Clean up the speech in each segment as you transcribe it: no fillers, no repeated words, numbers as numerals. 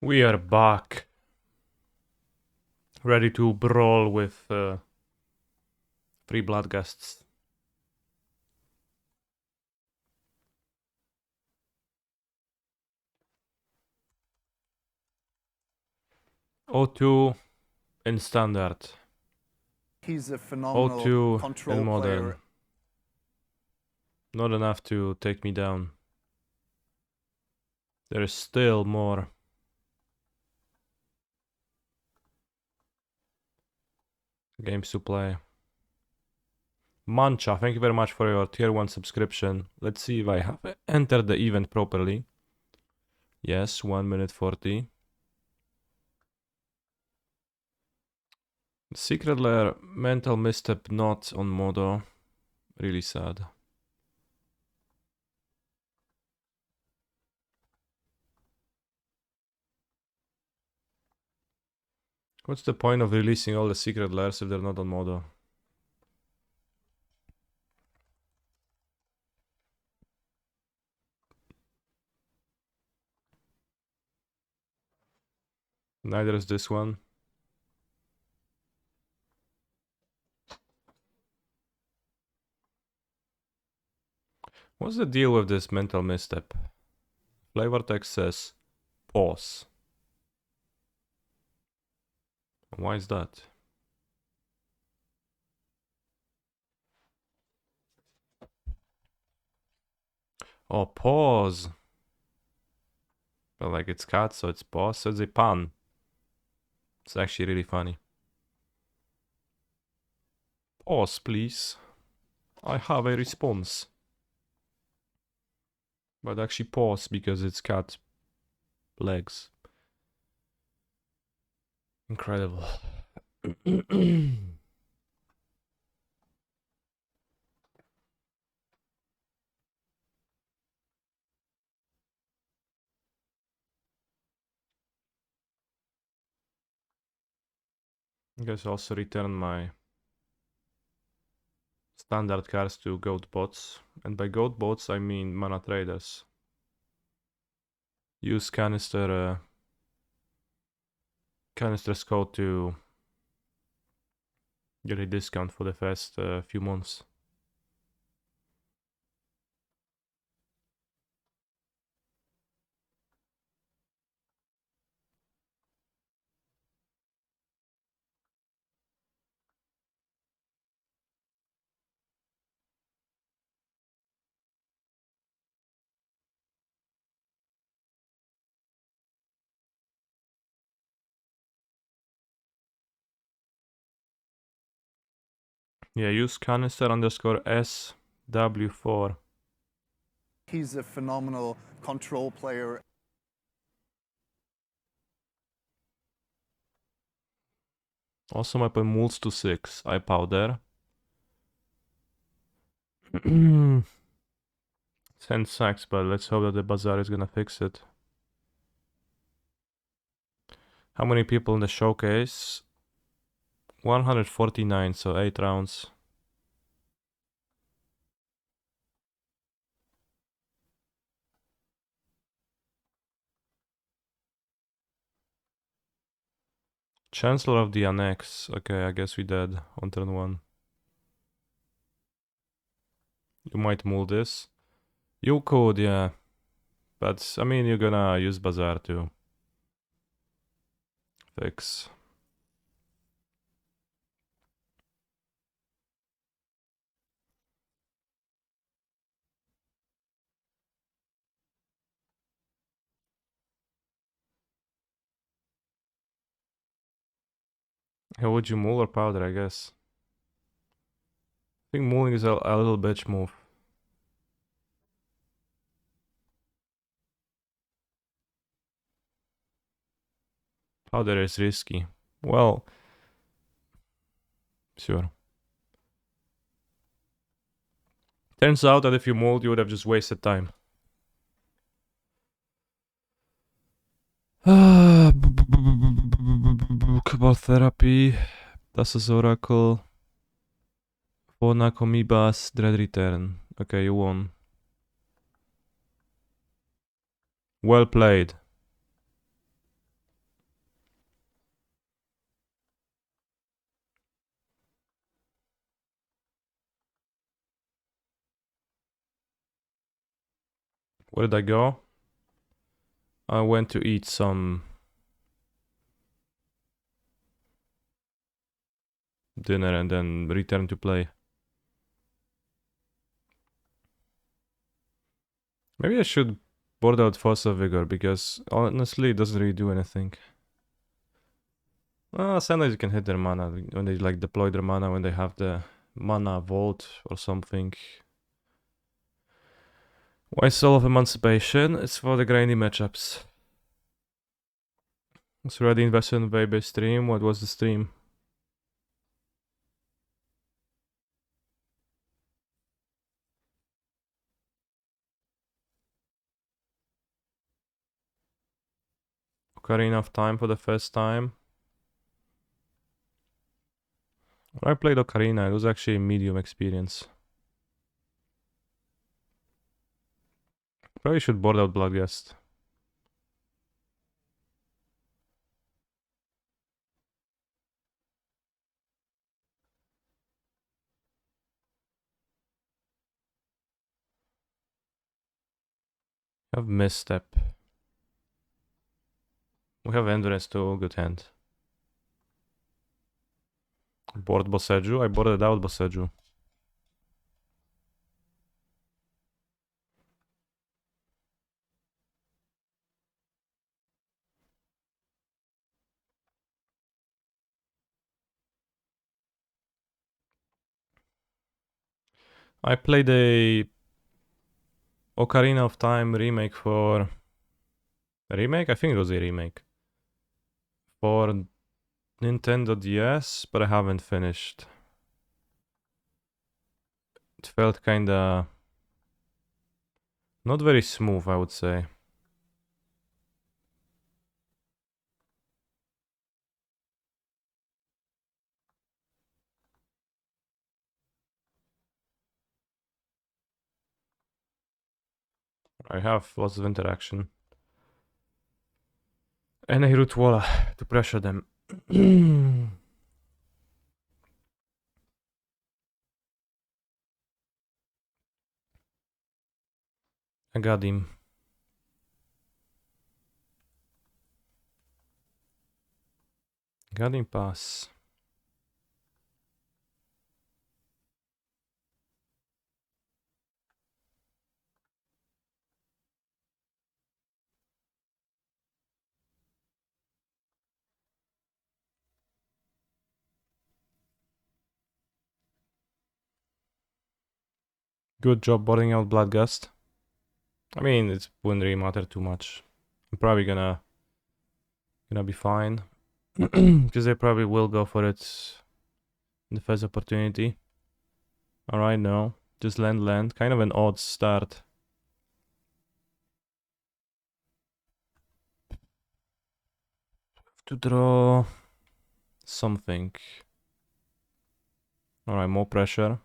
We are back, ready to brawl with three blood guests. O2 in standard. He's a phenomenal O2 control in modern. player. Not enough to take me down. There is still more. Games to play. Mancha, thank you very much for your tier 1 subscription. Let's see if I have entered the event properly. Yes, 1 minute 40. Secret lair, mental misstep not on modo. Really sad. What's the point of releasing all the secret lairs if they're not on modo? Neither is this one. What's the deal with this mental misstep? Flavor text says pause. Why is that? Oh, pause. But like it's cut, so it's pause. So it's a pun. It's actually really funny. Pause, please. I have a response. But actually pause because it's cut legs. Incredible. I guess also return my standard cards to goat bots. And by goat bots I mean mana traders. Use canister's code to get a discount for the first few months. Yeah, use canister underscore SW4. He's a phenomenal control player. Also my mults to 6. I powder. 10 sacks, but let's hope that the Bazaar is gonna fix it. How many people in the showcase? 149, so 8 rounds. Chancellor of the Annex. Okay, I guess we dead on turn 1. You might mull this. You could, yeah. But, I mean, you're gonna use Bazaar to fix. How would you mull or powder, I guess? I think mulling is a little bitch move. Powder is risky. Well, sure. Turns out that if you mulled, you would have just wasted time. Cabal Therapy, Tassa's Oracle, Fauna Comibas, Dread Return. Okay, you won. Well played. Where did I go? I went to eat some dinner and then return to play. Maybe I should board out Fossa Vigor because honestly it doesn't really do anything. Sometimes you can hit their mana when they like deploy their mana when they have the mana vault or something. Why Soul of Emancipation? It's for the grindy matchups. It's already invested in Baby stream. What was the stream? Ocarina of Time for the first time. When I played Ocarina, it was actually a medium experience. Probably should board out Bloodgust. I have Misstep. We have Endurance too, good hand. Board Boseju? I boarded out Boseju. I played a Ocarina of Time remake for... A remake? I think it was a remake. For Nintendo DS, but I haven't finished. It felt kinda... not very smooth, I would say. I have lots of interaction. And a root walla to pressure them. I got him. Got him pass. Good job boarding out Bloodgust. I mean, it wouldn't really matter too much. I'm probably gonna be fine. Because they probably will go for it in the first opportunity. Alright, no. Just land. Kind of an odd start. To draw something. Alright, more pressure.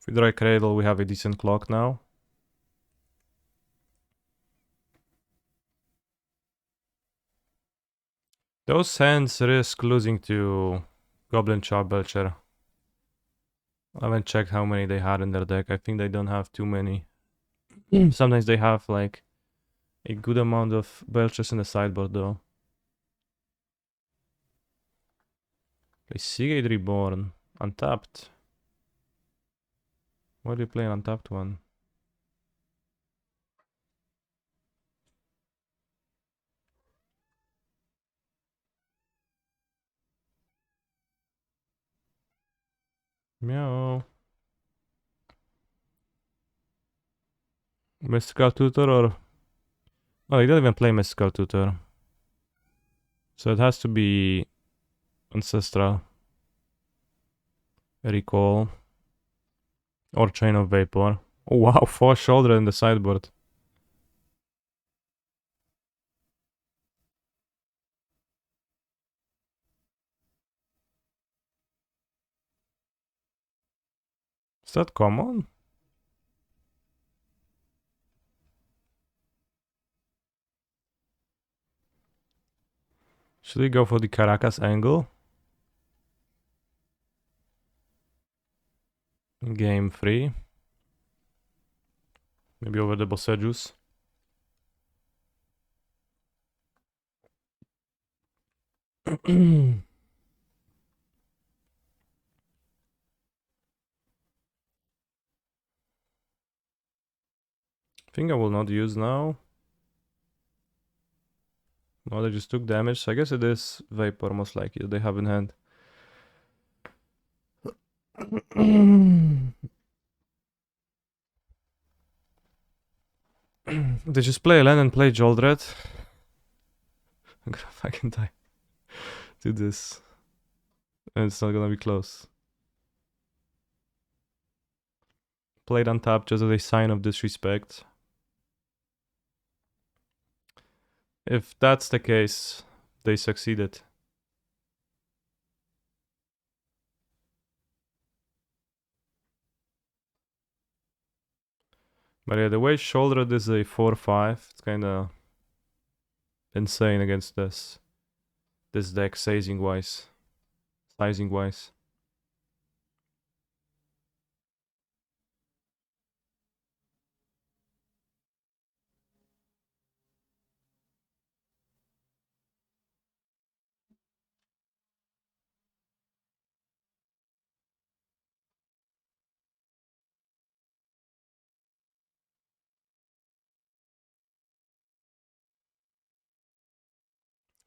If we draw a Cradle, we have a decent clock now. Those hands risk losing to Goblin Charbelcher. I haven't checked how many they had in their deck. I think they don't have too many. Sometimes they have like a good amount of Belchers in the sideboard though. Play Seagate Reborn. Untapped. Why do you play an untapped one? Meow. Mystical Tutor or... Oh, he doesn't even play Mystical Tutor. So it has to be Ancestral. Recall. Or Chain of Vapor. Oh wow, 4 shoulder in the sideboard. Is that common? Should we go for the Caracas angle? Game 3. Maybe over the Bazaar juice. I think I will not use now. No, they just took damage. So I guess it is Vapor most likely they have in hand. They just play land and play Joldrad. I'm gonna fucking die to this. And it's not gonna be close. Played on top just as a sign of disrespect. If that's the case, they succeeded. But yeah, the way Shouldered is a 4-5, it's kinda insane against this deck sizing wise.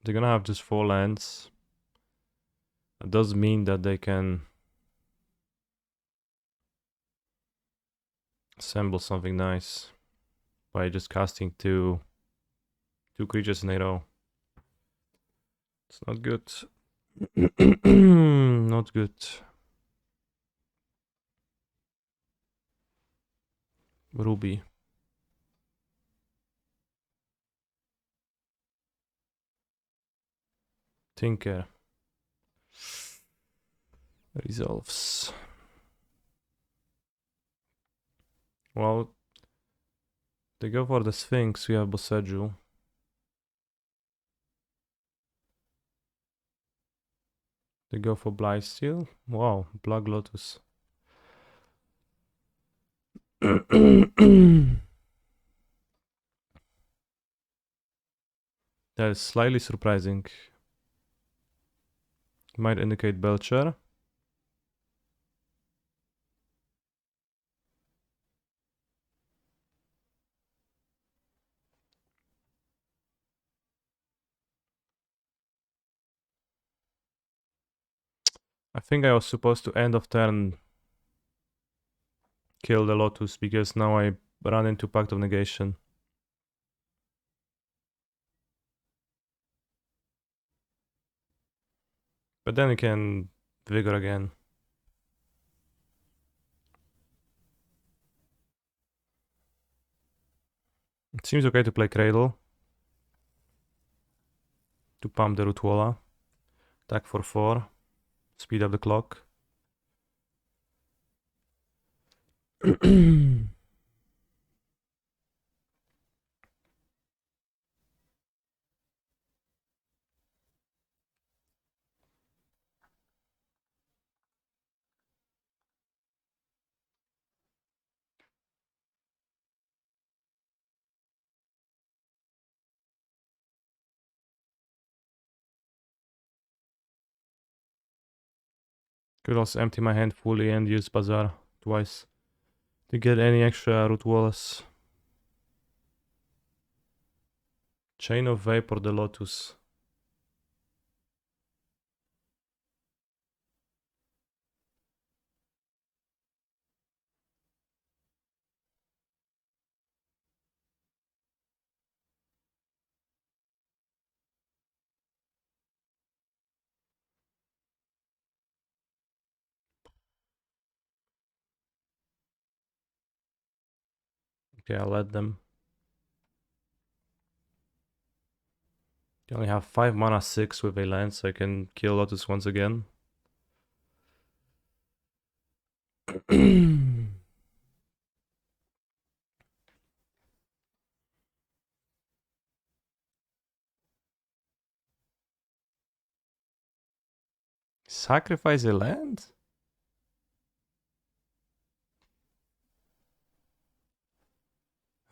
They're gonna have just 4 lands. That does mean that they can assemble something nice by just casting two creatures in a row. It's not good. Not good. Ruby. Tinker. Resolves. Well, they go for the Sphinx, we have Boseju. They go for Blightsteel. Wow, Black Lotus. That is slightly surprising. Might indicate Belcher. I think I was supposed to end of turn kill the Lotus because now I run into Pact of Negation. But then you can Vigor again. It seems okay to play Cradle. To pump the Rootwalla. Attack for 4. Speed up the clock. Could also empty my hand fully and use Bazaar twice to get any extra Rootwallas. Chain of Vapor, the Lotus. Okay, I'll let them. You only have 5 mana 6 with a land, so I can kill Lotus once again. Sacrifice a land?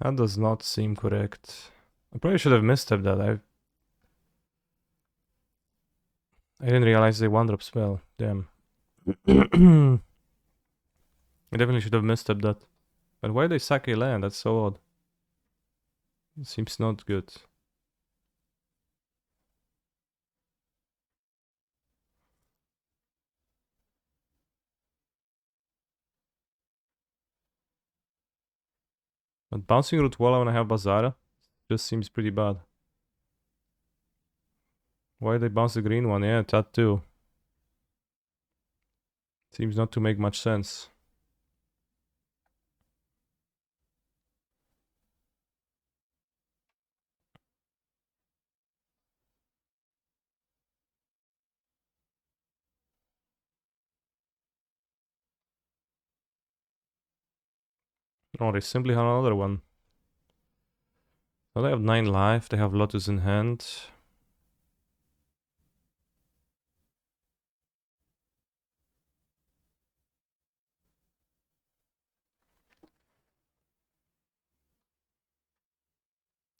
That does not seem correct. I probably should have misstepped that. I didn't realize they one-drop spell. Damn. I definitely should have misstepped that. But why they sack a land? That's so odd. It seems not good. But bouncing root wall when I have Bazaar just seems pretty bad. Why they bounce the green one? Yeah, that too. Seems not to make much sense. Oh, they simply have another one. Well, they have 9 life, they have Lotus in hand.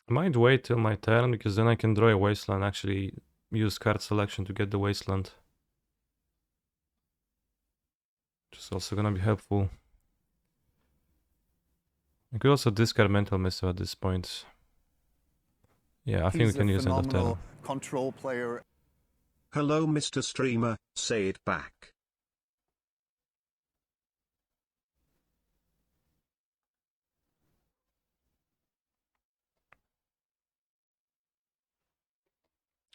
I might wait till my turn, because then I can draw a Wasteland, actually use card selection to get the Wasteland. Which is also gonna be helpful. I could also discard Mental Missive at this point. Yeah, I think we can use end of turn. Phenomenal control player. Hello Mr. Streamer, say it back.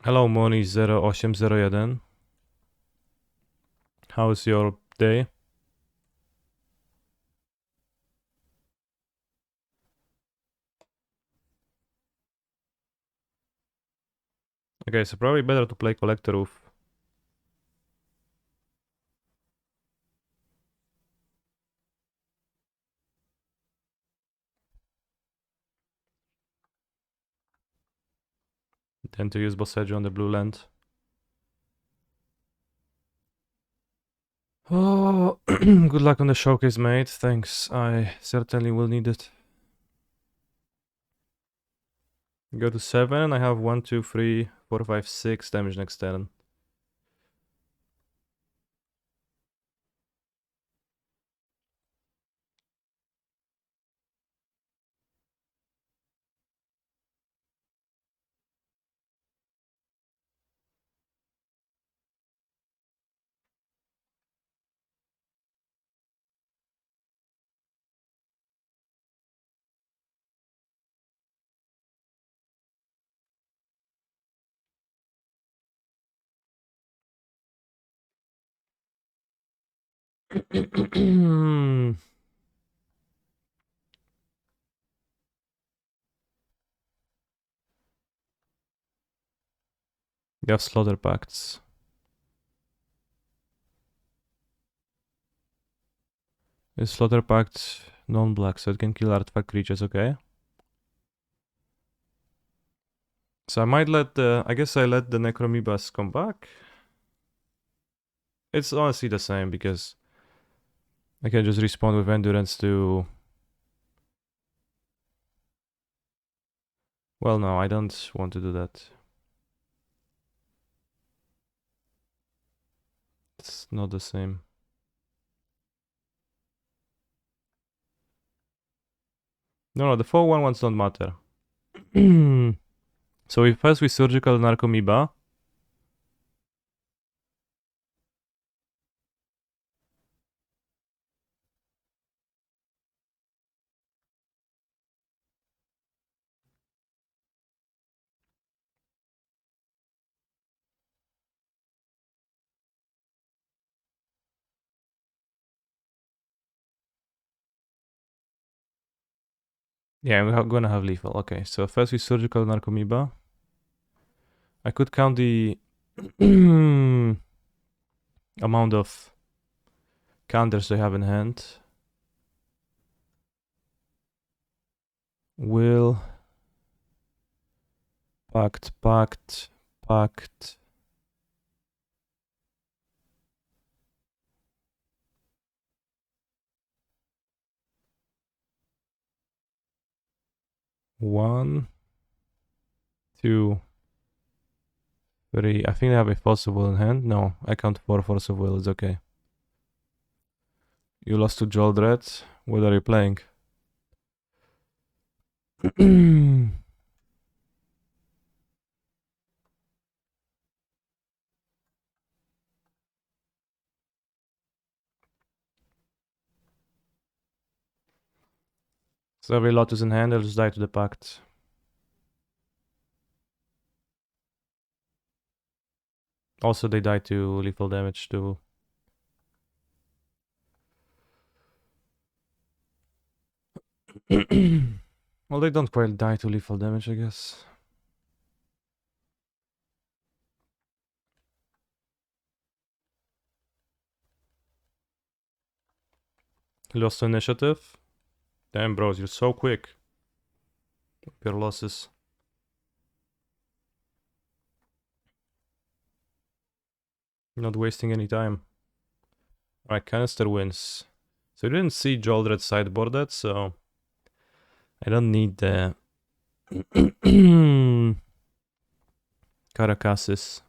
Hello Moni0801. How's your day? Okay, so probably better to play Collector Roof. Than to use Boss Edge on the blue land. Oh, good luck on the showcase, mate. Thanks. I certainly will need it. Go to 7. I have 1, 2, 3, 4, 5, 6 damage next turn. You have Slaughter Pacts. Is Slaughter Pact non-black, so it can kill artifact creatures, okay? So I might I guess I let the Necromebas come back. It's honestly the same, because I can just respawn with Endurance to... Well, no, I don't want to do that. It's not the same. No, the 4/1 ones don't matter. So if first we Surgical Narcomoeba. Yeah, we're gonna have lethal. Okay, so first we Surgical Narcomoeba. I could count the amount of counters they have in hand. Will... Pact. 1, 2, 3. I think I have a force of will in hand. No, I count 4 force of will. It's okay. You lost to Joldred. What are you playing? So every lot is in hand. I'll just die to the pact. Also, they die to lethal damage too. Well, they don't quite die to lethal damage, I guess. Lost initiative. Damn, bros, you're so quick. Your losses. Not wasting any time. Alright, Canister wins. So you didn't see Joldred sideboarded, so I don't need the Caracasis.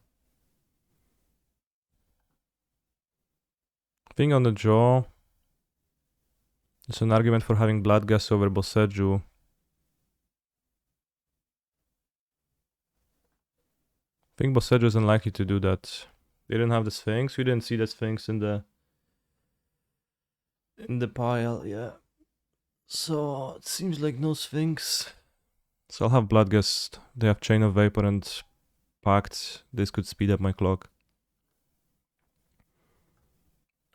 Thing on the draw. It's an argument for having Bloodgust over Boseju. I think Boseju is unlikely to do that. They didn't have the Sphinx. We didn't see the Sphinx in the pile, yeah. So it seems like no Sphinx. So I'll have Bloodgust. They have Chain of Vapor and Pact. This could speed up my clock.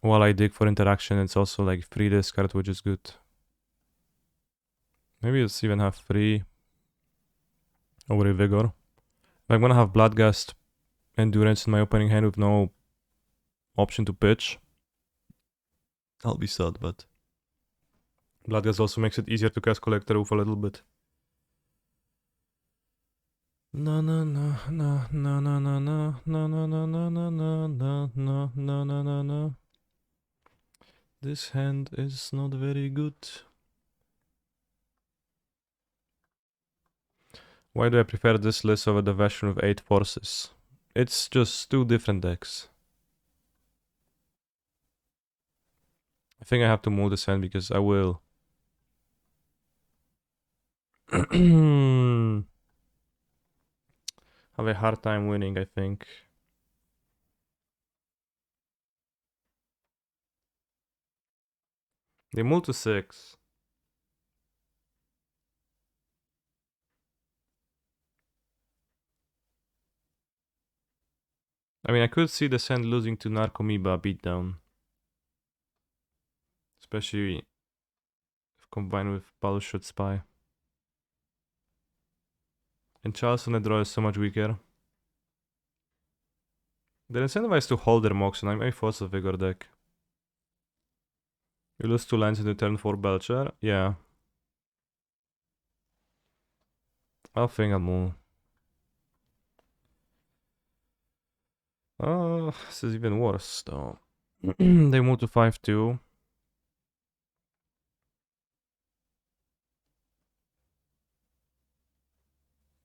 While I dig for interaction, it's also like free discard, which is good. Maybe it's even have free over a Vigor. If I'm gonna have Bloodgust Endurance in my opening hand with no option to pitch, I'll be sad, but Bloodgust also makes it easier to cast Collector Roof a little bit. No no no no no no no no no no no no no no no no no no no. This hand is not very good. Why do I prefer this list over the version with 8 forces? It's just 2 different decks. I think I have to move this hand because I will. Have a hard time winning, I think. They move to 6. I mean, I could see this hand losing to Narcomoeba beatdown. Especially if combined with Balushut Spy. And Charles on the draw is so much weaker. They're incentivized to hold their Mox, and I may force a Vigor deck. You lose 2 lands in the turn 4 Belcher? Yeah. I think I'll move. Oh, this is even worse though. They move to 5-2.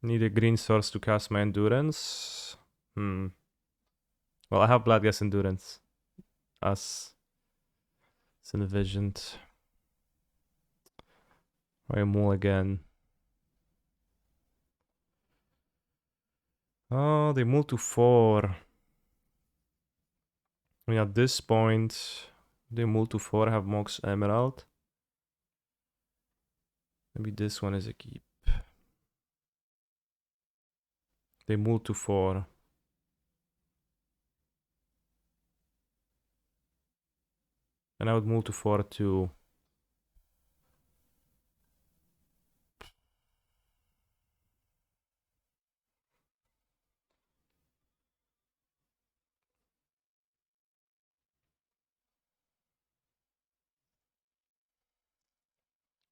Need a green source to cast my Endurance. Well, I have Bloodgust Endurance. As it's envisioned. I move again. Oh, they move to 4. I mean, at this point, they move to 4, have Mox Emerald. Maybe this one is a keep. They move to 4. And I would move to 4 too.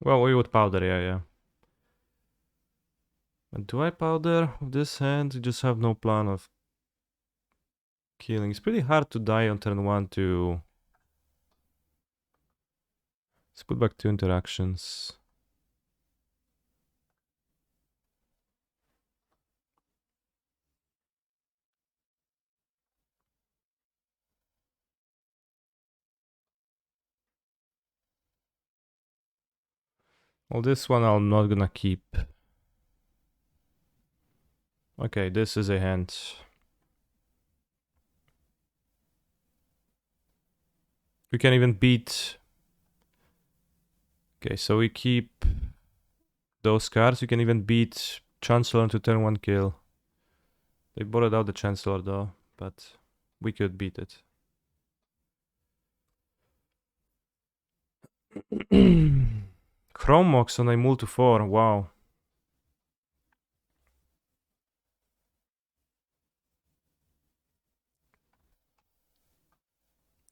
Well, we would powder, yeah. And do I powder with this hand? You just have no plan of killing. It's pretty hard to die on turn 1 to... Let's put back 2 interactions. Well, this one I'm not gonna keep. Okay, this is a hand. We can even beat... Okay, so we keep those cards. We can even beat Chancellor to turn 1 kill. They borrowed out the Chancellor though, but we could beat it. Chrome Mox on a mul to 4, wow.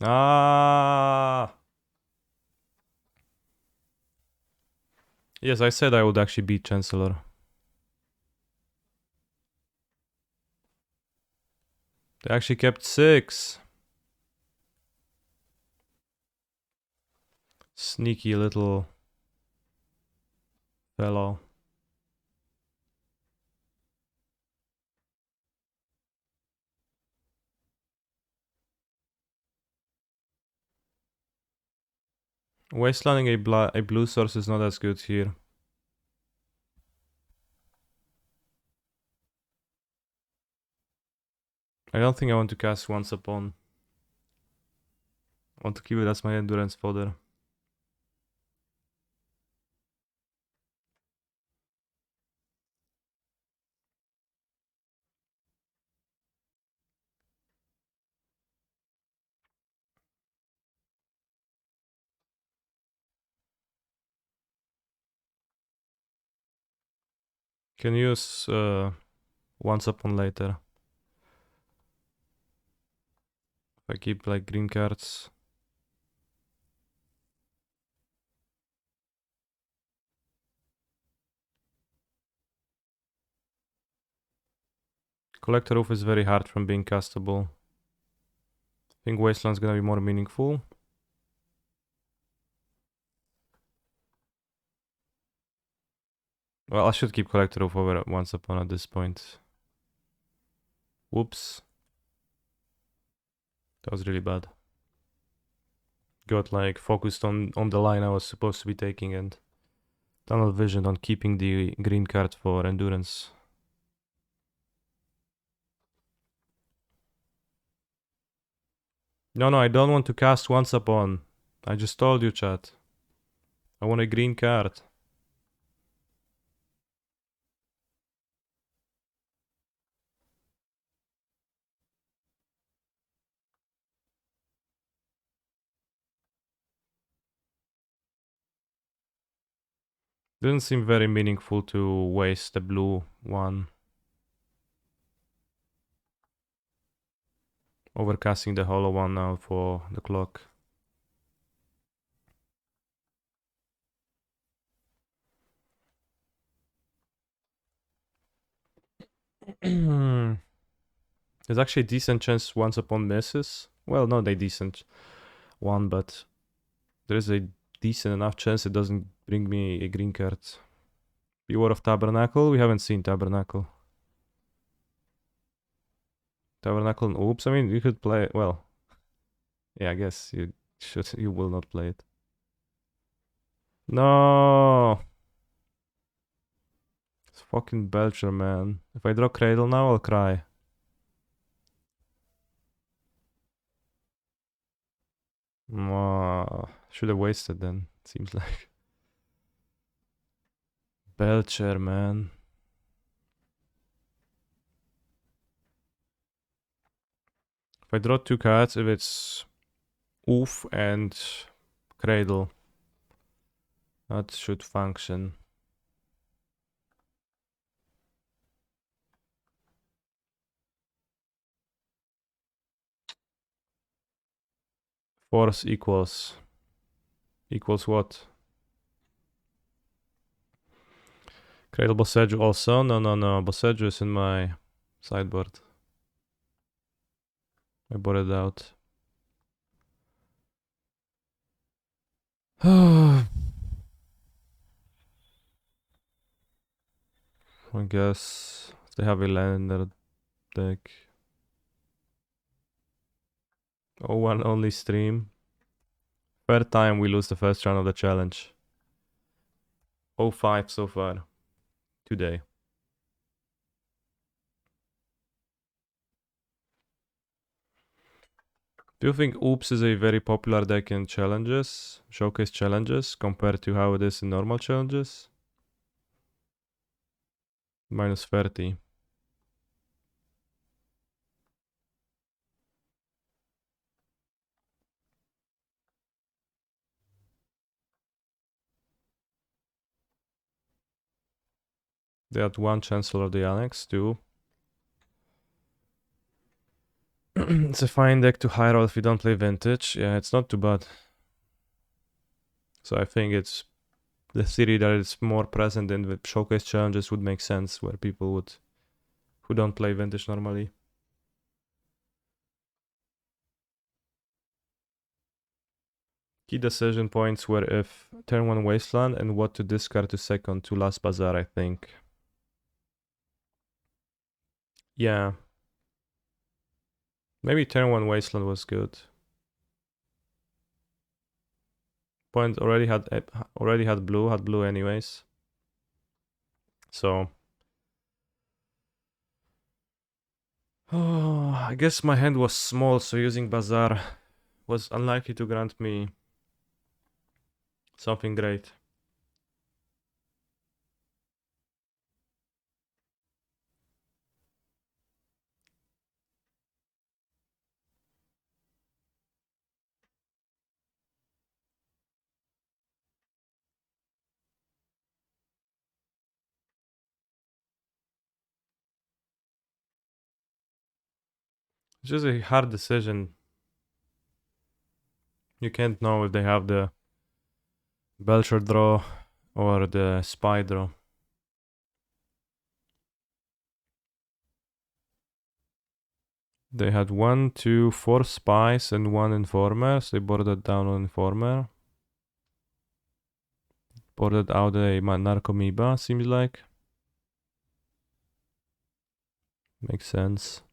Ah! Yes, I said I would actually beat Chancellor. They actually kept 6. Sneaky little fellow. Wastelanding a blue source is not as good here. I don't think I want to cast Once Upon. I want to keep it as my endurance fodder. Can use Once Upon later. If I keep like green cards. Collector Roof is very hard from being castable. I think Wasteland's gonna be more meaningful. Well, I should keep Collector Roof over Once Upon at this point. Whoops. That was really bad. Got like focused on the line I was supposed to be taking and tunnel vision on keeping the green card for endurance. No, I don't want to cast Once Upon. I just told you, chat. I want a green card. Didn't seem very meaningful to waste the blue one. Overcasting the hollow one now for the clock. There's actually a decent chance Once Upon misses. Well, not a decent one, but there's a decent enough chance it doesn't bring me a green card. Beware of Tabernacle? We haven't seen Tabernacle. Tabernacle and Oops, I mean, you could play it. Well, yeah, I guess you will not play it. No! It's fucking Belcher, man. If I draw Cradle now, I'll cry. Should have wasted then, seems like. Belcher, man. If I draw 2 cards, if it's Oof and Cradle, that should function. Force equals what? Cradle Boseju also? No. Boseju is in my sideboard. I bought it out. I guess they have a land in their deck. Oh, one only stream. Third time we lose the first round of the challenge. 0.5 so far today. Do you think Oops is a very popular deck in challenges, showcase challenges, compared to how it is in normal challenges? Minus 30. They had one Chancellor of the Annex too. It's a fine deck to high roll if you don't play Vintage. Yeah, it's not too bad. So I think it's the theory that it's more present in the showcase challenges would make sense, where people would who don't play Vintage normally. Key decision points were if turn 1 Wasteland and what to discard to second to last Bazaar, I think. Yeah. Maybe turn 1 Wasteland was good. Point already had blue anyways. So I guess my hand was small, so using Bazaar was unlikely to grant me something great. It's just a hard decision. You can't know if they have the Belcher draw or the Spy draw. They had 1, 2, 4 spies and 1 informer, so they boarded down on informer. Boarded out a Narcomoeba, seems like. Makes sense.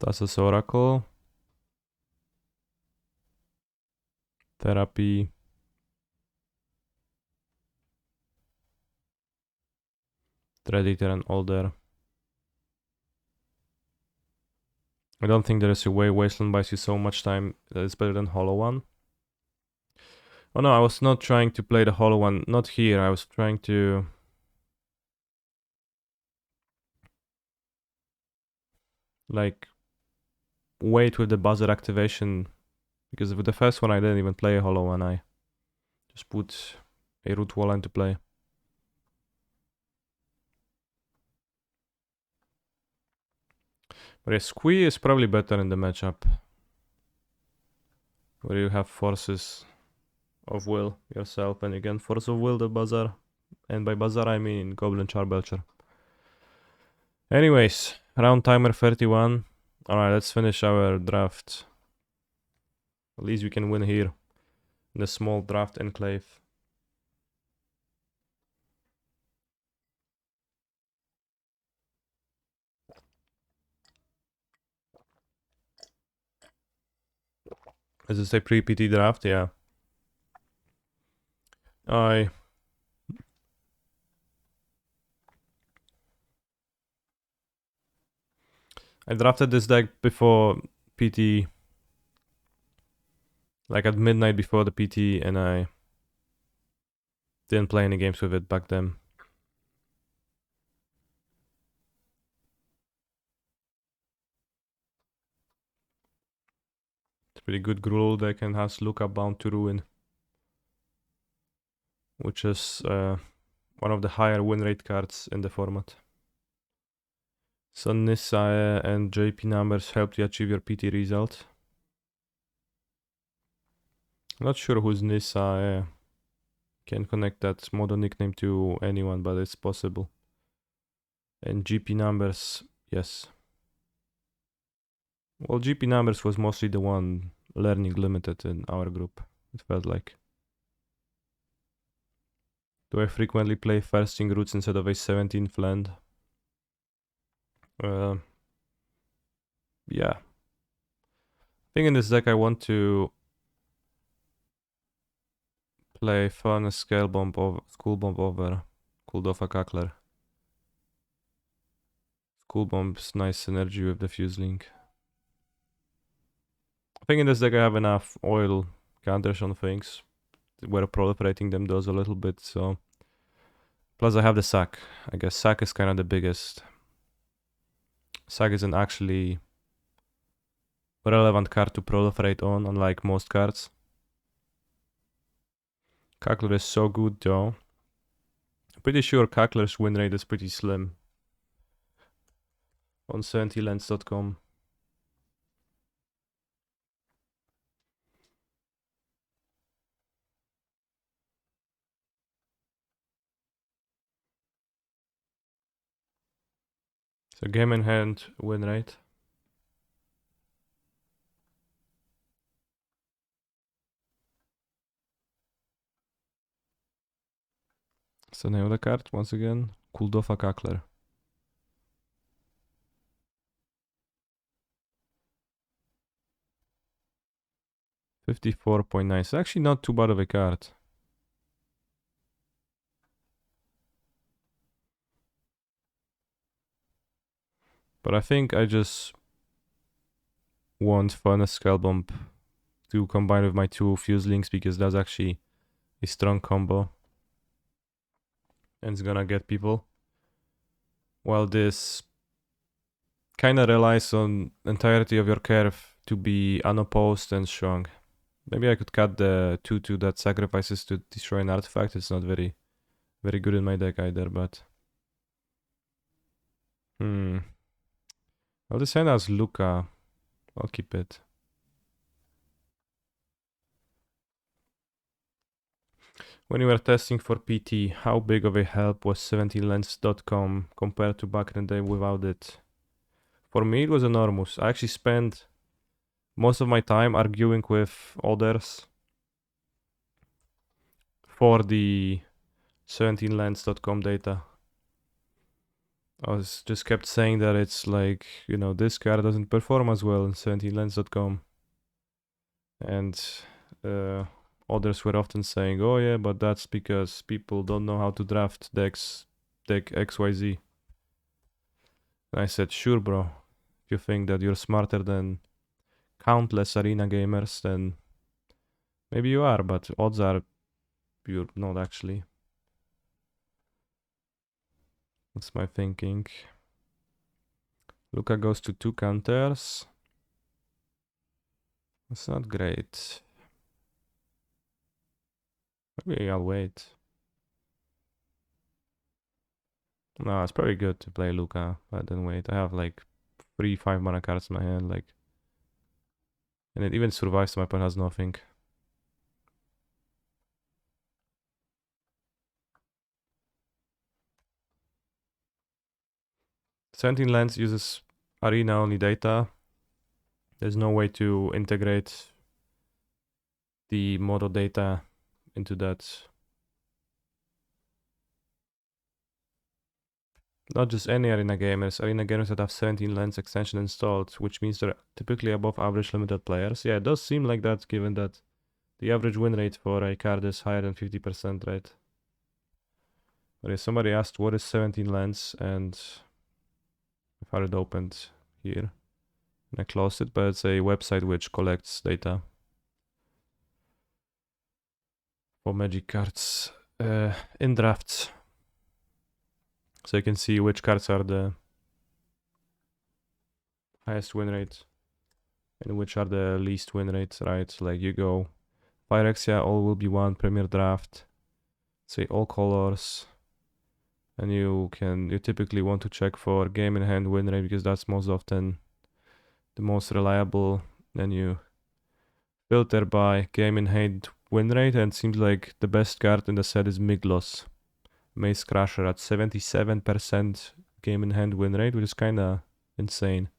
Thassa's Oracle. Therapy. Threadeater and Older. I don't think there is a way Wasteland buys you so much time that it's better than Hollow One. Oh no, I was not trying to play the Hollow One. Not here, I was trying to... like... wait with the Bazaar activation. Because with the first one I didn't even play a Hollow One, I just put a Root Wall into play. But yeah, Squee is probably better in the matchup. Where you have Forces of Will yourself and you can Force of Will the Bazaar. And by Bazaar I mean Goblin Charbelcher. Anyways, round timer 31. Alright, let's finish our draft. At least we can win here. In the small draft enclave. Is this a pre-PT draft? Yeah. I drafted this deck before PT. Like at midnight before the PT, and I didn't play any games with it back then. It's a pretty good Gruul deck and has Lookup Bound to Ruin. Which is one of the higher win rate cards in the format. So Nissa and JP numbers help you achieve your PT result. I'm not sure who's Nissa. Can connect that model nickname to anyone, but it's possible. And GP numbers, yes. Well, GP numbers was mostly the one learning limited in our group, it felt like. Do I frequently play Thirsting Roots instead of a 17th land? Yeah. I think in this deck I want to play fun scale bomb over school bomb over Kuldova Kakler. School bomb's nice synergy with the fuse link. I think in this deck I have enough oil counters on things where proliferating them does a little bit, so. Plus I have the sack. I guess sack is kind of the biggest. Sack isn't actually a relevant card to proliferate on, unlike most cards. Kakler is so good though. I'm pretty sure Kakler's win rate is pretty slim. On 70lens.com. So game in hand win rate. So name of the card once again, Kuldova Kakler. 54.9. It's actually not too bad of a card. But I think I just want Furnace Scale Bomb to combine with my two Fuse Links because that's actually a strong combo. And it's gonna get people. While this kinda relies on entirety of your curve to be unopposed and strong. Maybe I could cut the 2/2 that sacrifices to destroy an artifact. It's not very good in my deck either, but... Well, this hand has Luca. I'll keep it. When you were testing for PT, how big of a help was 17lens.com compared to back in the day without it? For me, it was enormous. I actually spent most of my time arguing with others for the 17lens.com data. I was just kept saying that it's like, you know, this card doesn't perform as well in 17lens.com. And others were often saying, oh yeah, but that's because people don't know how to draft deck XYZ. And I said, sure bro, if you think that you're smarter than countless arena gamers, then maybe you are, but odds are you're not actually. That's my thinking. Luca goes to 2 counters. That's not great. Maybe I'll wait. No, it's probably good to play Luca, but then wait. I have like 3 5 mana cards in my hand, like, and it even survives, so my opponent has nothing. Lens uses arena only data. There's no way to integrate the model data into that. Not just any arena gamers that have 17 lens extension installed, which means they're typically above average limited players. Yeah, it does seem like that, given that the average win rate for a card is higher than 50%, right? Okay, somebody asked what is 17 lens, and I've had it opened here. And I closed it, but it's a website which collects data for Magic cards in drafts. So you can see which cards are the highest win rate and which are the least win rates, right? Like you go Phyrexia, all will be one, Premier Draft, say all colors, and you typically want to check for game in hand win rate because that's most often the most reliable. Then you filter by game in hand win rate, and it seems like the best card in the set is Miglos, Maze Crusher at 77% game in hand win rate, which is kinda insane.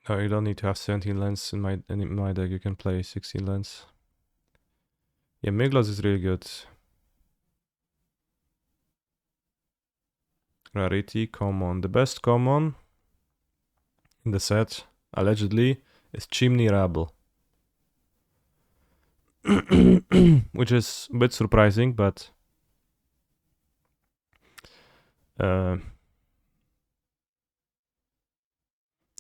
No, you don't need to have 17 lens in my deck. You can play 16 lens. Yeah, Miglos is really good. Rarity, common. The best common in the set, allegedly, is Chimney Rabble. Which is a bit surprising, but there's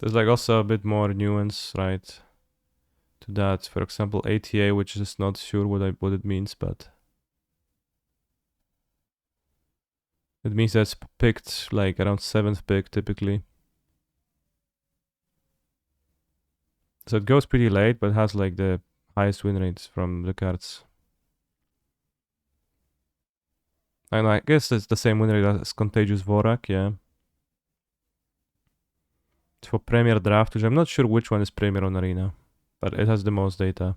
like also a bit more nuance, right, to that. For example, ATA, which is not sure what it means, but it means that's picked like around 7th pick typically. So it goes pretty late, but has like the highest win rates from the cards. And I guess it's the same win rate as Contagious Vorak, yeah. It's for Premier Draft, which I'm not sure which one is Premier on Arena, but it has the most data.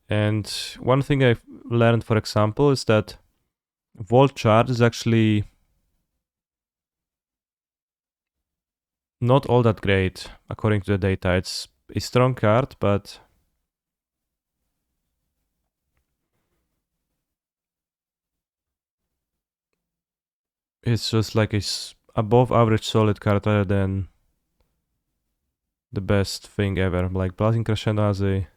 And one thing I've learned, for example, is that Volt Charge is actually not all that great according to the data. It's a strong card, but it's just like a above average solid card rather than the best thing ever. Like Blazing Crescendo has a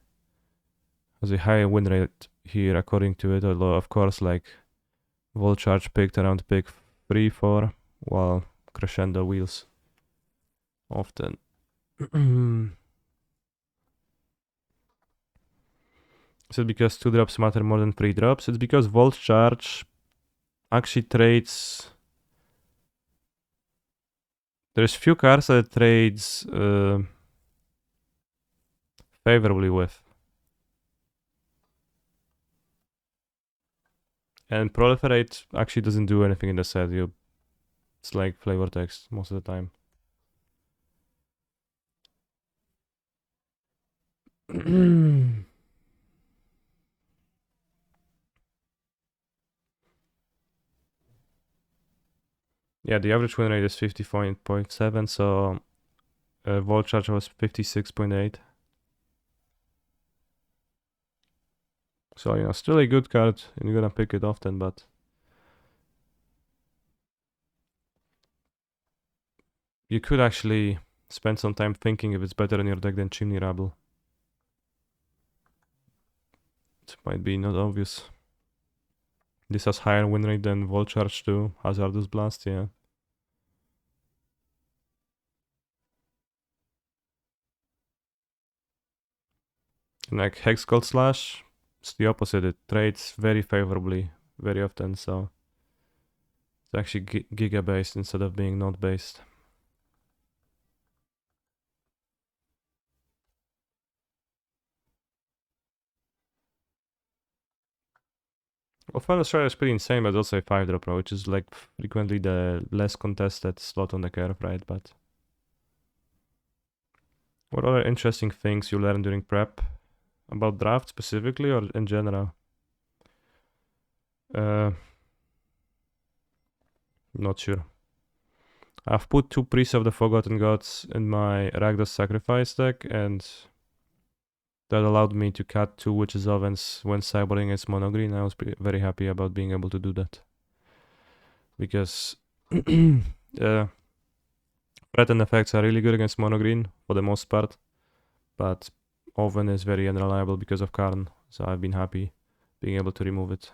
high win rate here according to it, although of course like Volt Charge picked around pick 3-4, while Crescendo wheels often. Is it because 2 drops matter more than 3 drops? It's because Volt Charge actually trades. There's few cards that it trades favorably with. And Proliferate actually doesn't do anything in the set. It's like flavor text most of the time. Yeah, the average win rate is 50.7, so Volt Charge was 56.8. So, you know, still a good card, and you're gonna pick it often, but you could actually spend some time thinking if it's better in your deck than Chimney Rabble. It might be not obvious. This has higher win rate than Volt Charge too. Hazardous Blast, yeah. And like Hex Cold Slash, it's the opposite. It trades very favorably very often, so it's actually Giga based instead of being node based. Well, Final Strider is pretty insane, but also a 5-drop, which is like frequently the less contested slot on the curve, right? But what other interesting things you learned during prep? About draft specifically or in general? Not sure. I've put 2 Priests of the Forgotten Gods in my Rakdos Sacrifice deck, and that allowed me to cut 2 Witches Ovens when cyboring is mono green. I was very happy about being able to do that. Because threat and effects are really good against mono green for the most part, but Oven is very unreliable because of Karn, so I've been happy being able to remove it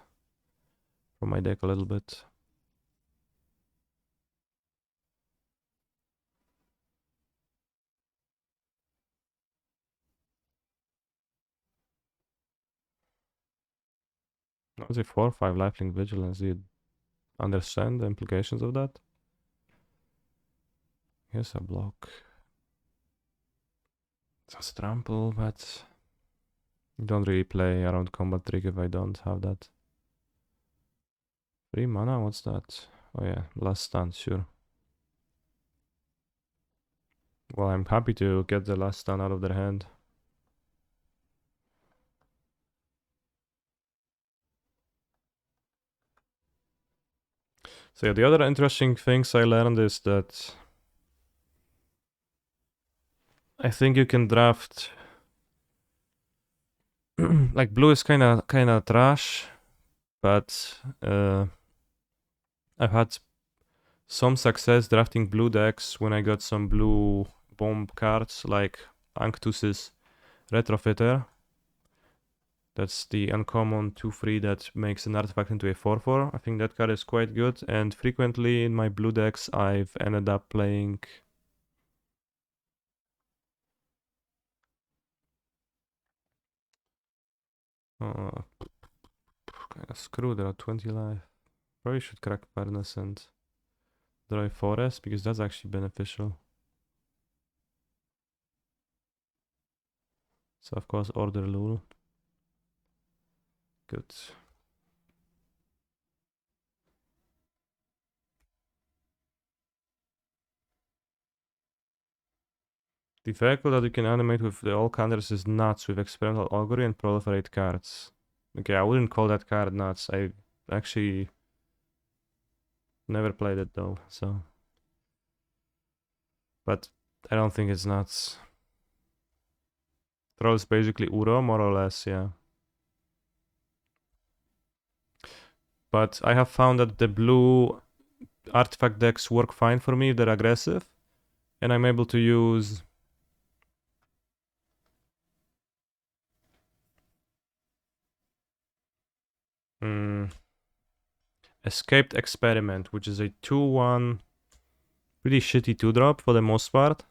from my deck a little bit. Was it 4 or 5 lifelink vigilance? Do you understand the implications of that? Here's a block. It's a trample, but you don't really play around combat trick if I don't have that. 3 mana, what's that? Oh yeah, last stand, sure. Well, I'm happy to get the last stand out of their hand. So yeah, the other interesting things I learned is that I think you can draft like blue is kinda trash, but I've had some success drafting blue decks when I got some blue bomb cards like Anctus's Retrofitter. That's the uncommon 2/3 that makes an artifact into a 4/4. I think that card is quite good, and frequently in my blue decks I've ended up playing kinda screw, there are 20 life. Probably should crack Furnace and Dry Forest because that's actually beneficial. So of course Order Lul. Good. The vehicle that you can animate with the all counters is nuts with experimental augury and proliferate cards. Okay, I wouldn't call that card nuts. I actually never played it though, so. But I don't think it's nuts. Throws basically Uro, more or less, yeah. But I have found that the blue artifact decks work fine for me if they're aggressive. And I'm able to use Escaped Experiment, which is a 2/1 pretty shitty 2-drop for the most part.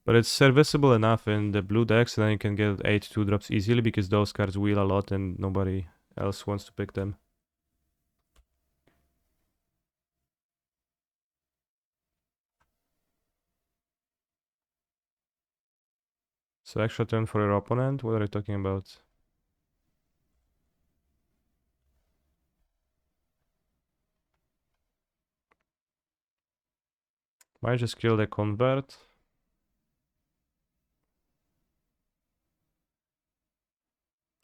But it's serviceable enough in the blue decks, and then you can get 8 2-drops easily because those cards wheel a lot and nobody else wants to pick them. So extra turn for your opponent? What are you talking about? Might just kill the convert.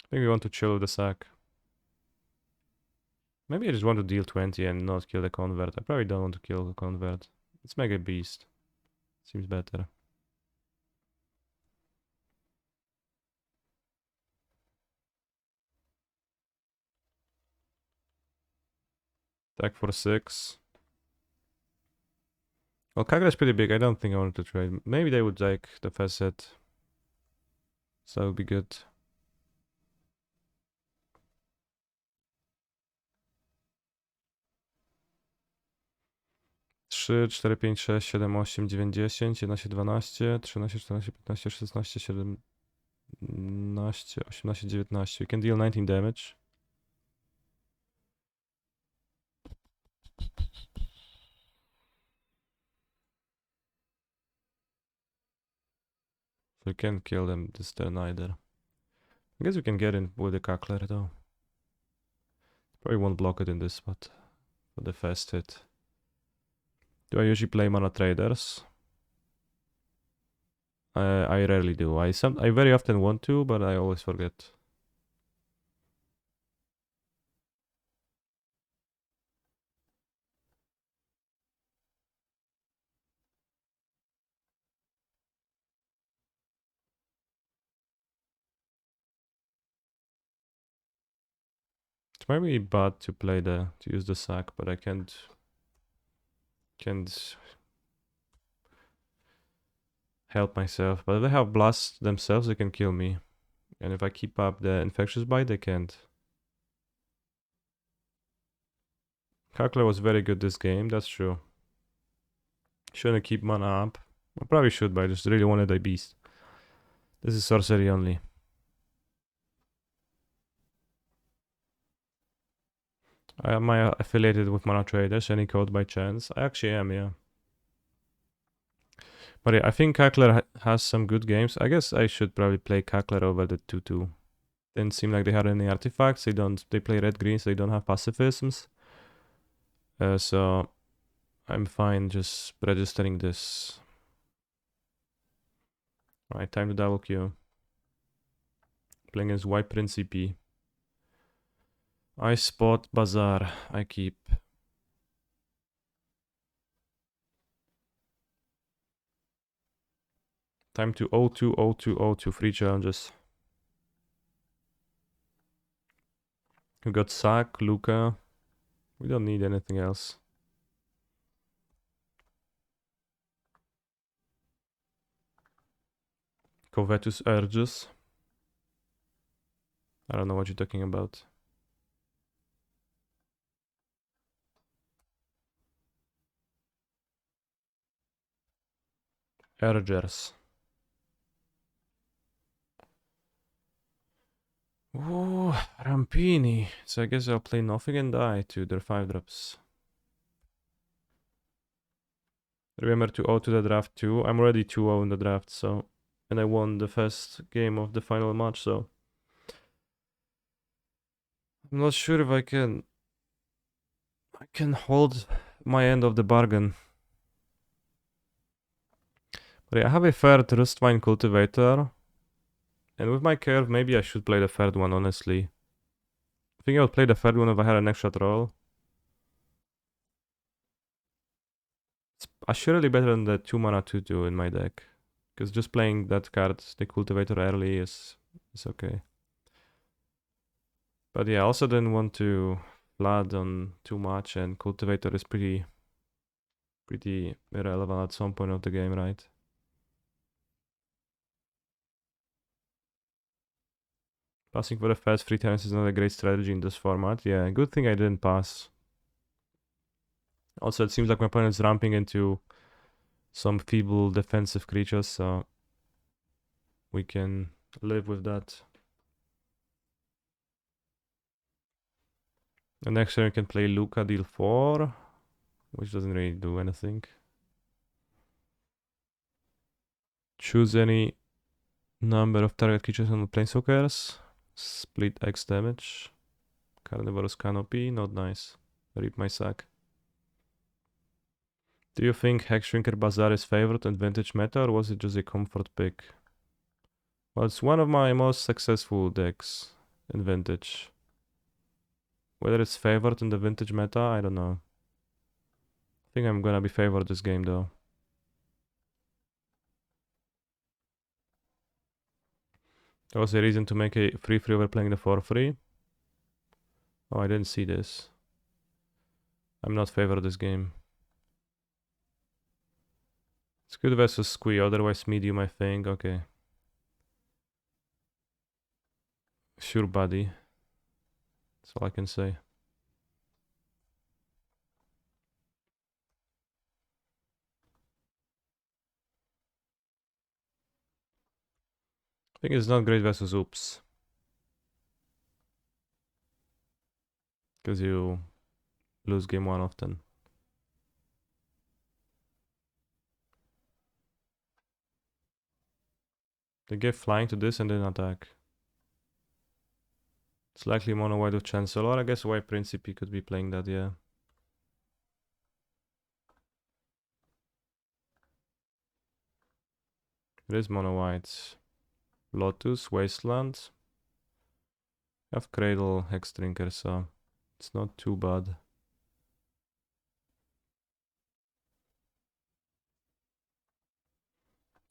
I think we want to chill with the sack. Maybe I just want to deal 20 and not kill the convert. I probably don't want to kill the convert. Let's make a beast. Seems better. Attack for 6. Well, Kagura is pretty big. I don't think I want to trade. Maybe they would like the facet. So that would be good. Trzy, 4, 5, 6, 7, 8, 9, 10, 11, 12, 13, 14, 15, 16, 17, 18, 19. We can deal 19 damage. So we can't kill them this turn either. I guess we can get in with the Kakler though. Probably won't block it in this spot for the fast hit. Do I usually play mana traders? I rarely do. I very often want to, but I always forget. It might be bad to use the sack, but I can't help myself. But if they have blast themselves, they can kill me. And if I keep up the infectious bite, they can't. Kakler was very good this game, that's true. Shouldn't keep mana up. I probably should, but I just really wanted a beast. This is sorcery only. Am I affiliated with Mana Traders? Any code by chance? I actually am, yeah. But yeah, I think Kakler has some good games. I guess I should probably play Kakler over the 2/2. Didn't seem like they had any artifacts. They play red green, so they don't have pacifisms. So I'm fine just registering this. Alright, time to double Q. Playing as White Principe. I spot Bazaar. I keep. Time to 0-2, 0-2, 0-2. 3 challenges. We got Sack, Luca. We don't need anything else. covetous urges. I don't know what you're talking about. Urgers. Ooh, Rampini. So I guess I'll play nothing and die to their 5-drops. Remember to 0 to the draft too. I'm already 2-0 in the draft, so... And I won the first game of the final match, so... I'm not sure if I can hold my end of the bargain. But yeah, I have a third Rustvine Cultivator. And with my curve, maybe I should play the third one, honestly. I think I would play the third one if I had an extra troll. It's surely better than the 2-mana 2/2 in my deck. Because just playing that card, the Cultivator early, is okay. But yeah, I also didn't want to flood on too much, and Cultivator is pretty irrelevant at some point of the game, right? Passing for the first 3 turns is not a great strategy in this format. Yeah, good thing I didn't pass. Also, it seems like my opponent's ramping into some feeble defensive creatures, so we can live with that. And next turn we can play Luca, deal 4, which doesn't really do anything. Choose any number of target creatures on the planeswalkers. Split X damage. Carnivorous Canopy, not nice. Rip my sack. Do you think Hexdrinker Bazaar is favored in Vintage meta, or was it just a comfort pick? Well, it's one of my most successful decks in Vintage. Whether it's favored in the Vintage meta, I don't know. I think I'm gonna be favored this game though. There was a reason to make a 3/3 over playing the 4/3. Oh, I didn't see this. I'm not favored this game. It's good versus Squee, otherwise medium, I think. Okay. Sure, buddy. That's all I can say. I think it's not great versus Oops. Because you lose game 1 often. They give flying to this and then attack. It's likely mono white with Chancellor. I guess White Principe could be playing that, yeah. It is mono white. Lotus, Wasteland. I have Cradle, Hexdrinker, so it's not too bad.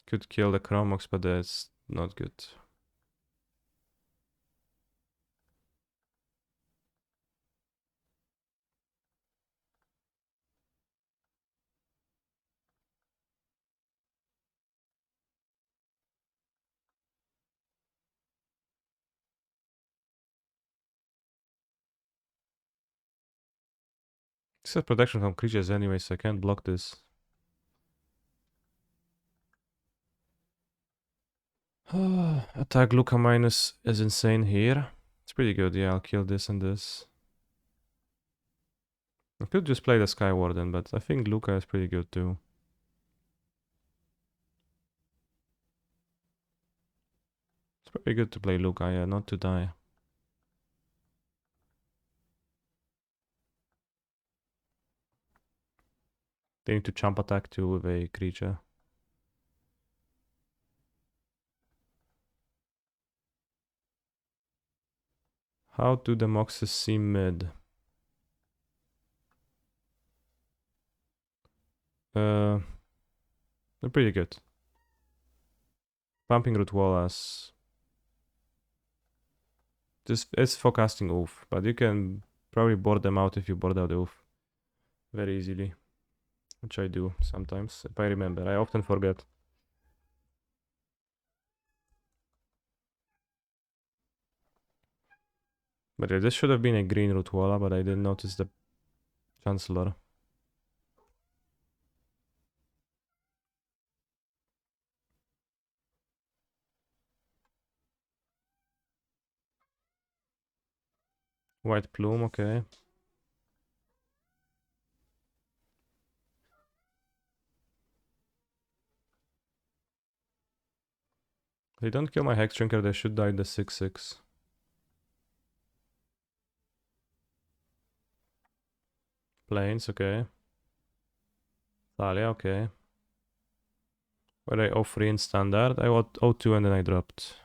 Could kill the Chromox, but that's not good. This has protection from creatures anyway, so I can't block this. Attack Luca minus is insane here. It's pretty good, yeah, I'll kill this and this. I could just play the Sky Warden, but I think Luca is pretty good too. It's pretty good to play Luca, yeah, not to die. They need to jump attack too with a creature. How do the Moxes seem mid? They're pretty good. Pumping Root Wallace. Just it's forecasting Oof, but you can probably board them out if you board out Oof very easily. Which I do sometimes, if I remember. I often forget. But yeah, this should have been a green root walla, but I didn't notice the Chancellor. White plume, okay. They don't kill my Hexdrinker, they should die the 6/6. Plains, okay. Thalia, okay. Were I 0-3 in standard? I got 0-2 and then I dropped.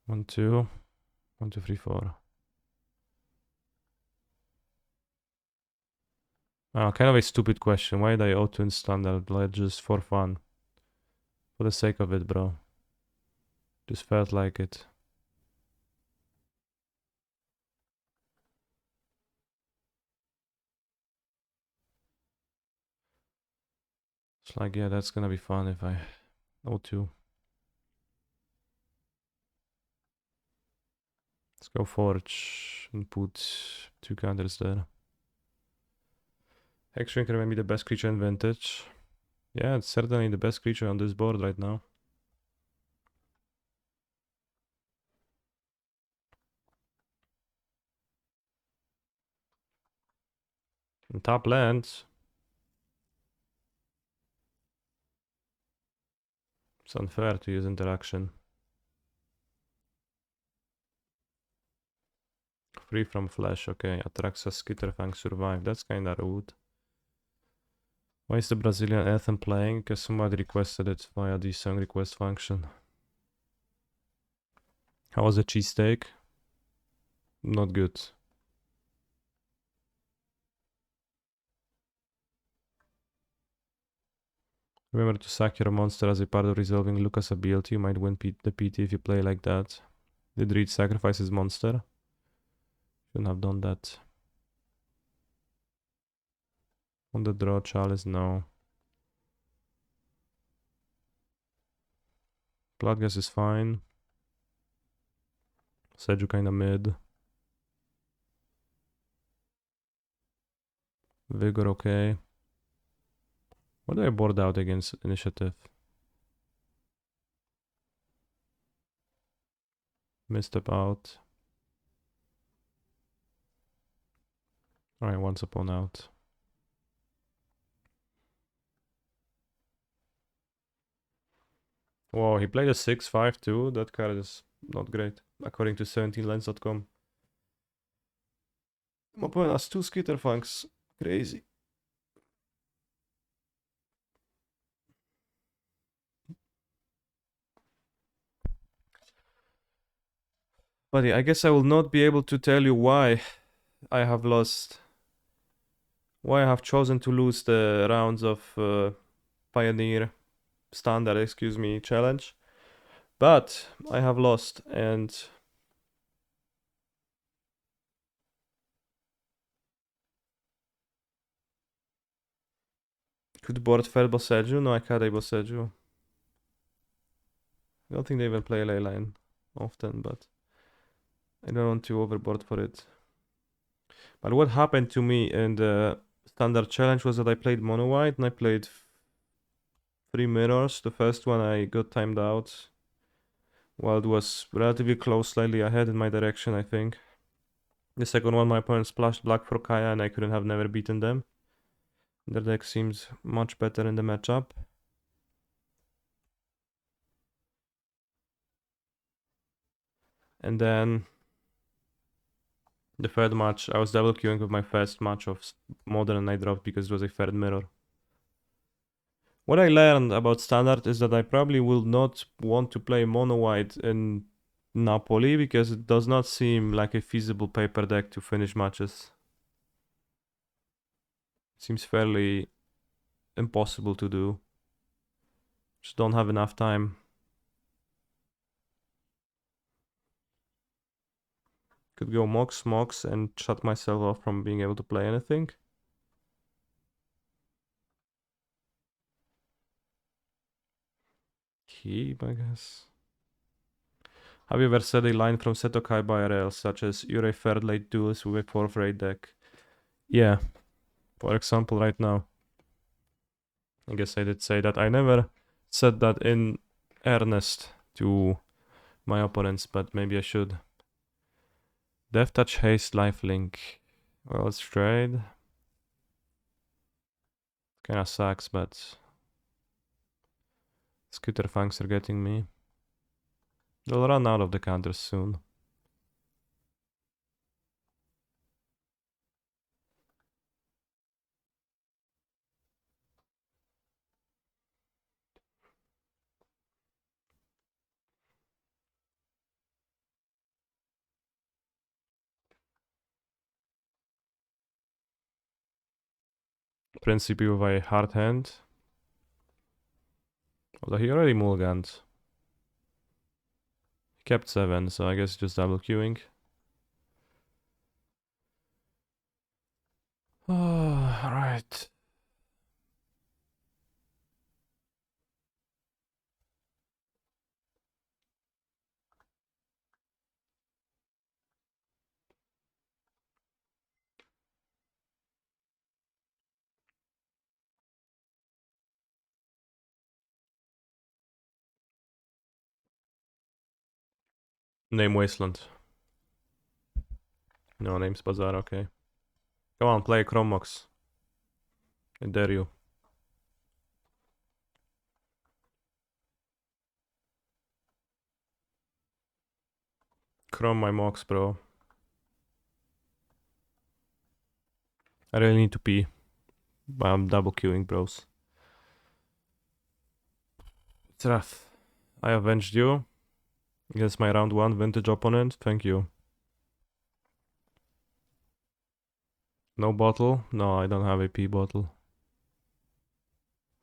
One, two, 1, 2, 3, 4. Oh, kind of a stupid question. Why did I 0-2 in standard? Like, just for fun. For the sake of it, bro. Just felt like it. It's like, yeah, that's gonna be fun if I 0-2. Let's go Forge and put 2 counters there. Hexdrinker may be the best creature in Vintage. Yeah, it's certainly the best creature on this board right now. And top lands. It's unfair to use interaction. Free from flash, okay. Atraxa Skitterfang survive. That's kinda rude. Why is the Brazilian anthem playing? Because somebody requested it via the song request function. How was the cheesesteak? Not good. Remember to sack your monster as a part of resolving Lucas' ability. You might win the PT if you play like that. Did Reed sacrifice his monster? Shouldn't have done that. On the draw, Chalice, no. Bloodgas is fine. Seju kinda mid. Vigor okay. What do I board out against initiative? Misstep out. Alright, once upon out. Whoa, he played a 6/5 too. That card is not great, according to 17lens.com. My opponent has 2 Skitterfangs. Crazy. Buddy, I guess I will not be able to tell you why I have lost. Why I have chosen to lose the rounds of Pioneer Standard, excuse me, challenge. But I have lost and could board fair Boseju? No, I can't a Boseju. I don't think they even play Leyline often, but I don't want to overboard for it. But what happened to me in the standard challenge was that I played mono white and I played 3 mirrors. The first one I got timed out while it was relatively close, slightly ahead in my direction, I think. The second one, my opponent splashed black for Kaya and I couldn't have never beaten them. Their deck seems much better in the matchup. And then the third match, I was double queuing with my first match of Modern and I dropped because it was a third mirror. What I learned about Standard is that I probably will not want to play mono white in Napoli because it does not seem like a feasible paper deck to finish matches. Seems fairly impossible to do. Just don't have enough time. Could go Mox and shut myself off from being able to play anything. keep, I guess. Have you ever said a line from Seto Kaiba IRL, such as you're a third late duelist with a 4th rate deck? Yeah. For example, right now. I guess I did say that. I never said that in earnest to my opponents, but maybe I should. Death Touch, Haste, Lifelink. Well, it's trade. Kinda sucks, but Scooter Fangs are getting me. They'll run out of the counters soon. Principe with a hard hand. Although he already mulliganed. He kept 7, so I guess just double queuing. Alright. Name Wasteland. No, name's Bazaar, okay. Come on, play Chromox. I dare you. Chrome my Mox, bro. I really need to pee. But I'm double queuing, bros. It's rough. I avenged you. Against my round 1 vintage opponent. Thank you. No bottle? No, I don't have a pee bottle.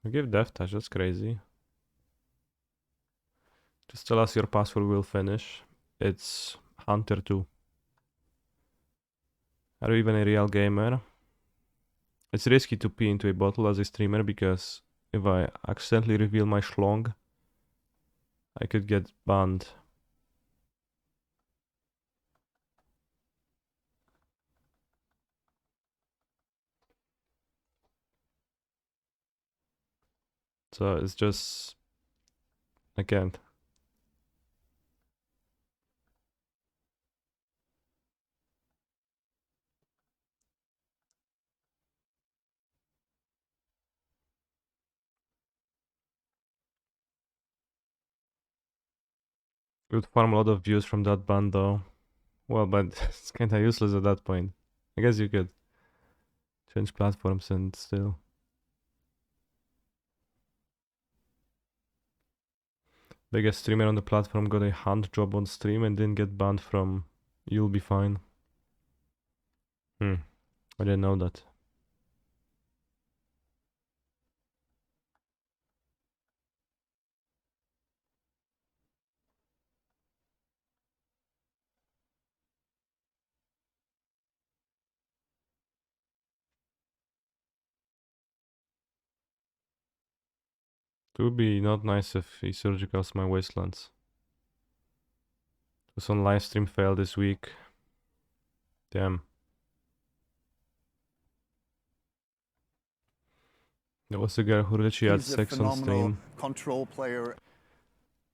I give Death Touch, that's crazy. Just tell us your password will finish. It's Hunter 2. Are you even a real gamer? It's risky to pee into a bottle as a streamer because if I accidentally reveal my schlong, I could get banned. So it's just... I can't. You would farm a lot of views from that ban though. Well, but it's kinda useless at that point. I guess you could change platforms and still. Biggest streamer on the platform got a hunt job on stream and didn't get banned from You'll Be Fine. I didn't know that. It would be not nice if he surgicals my wastelands. It was on live stream fail this week. Damn. There was a guy who literally had He's a 6 on phenomenal stream. control player.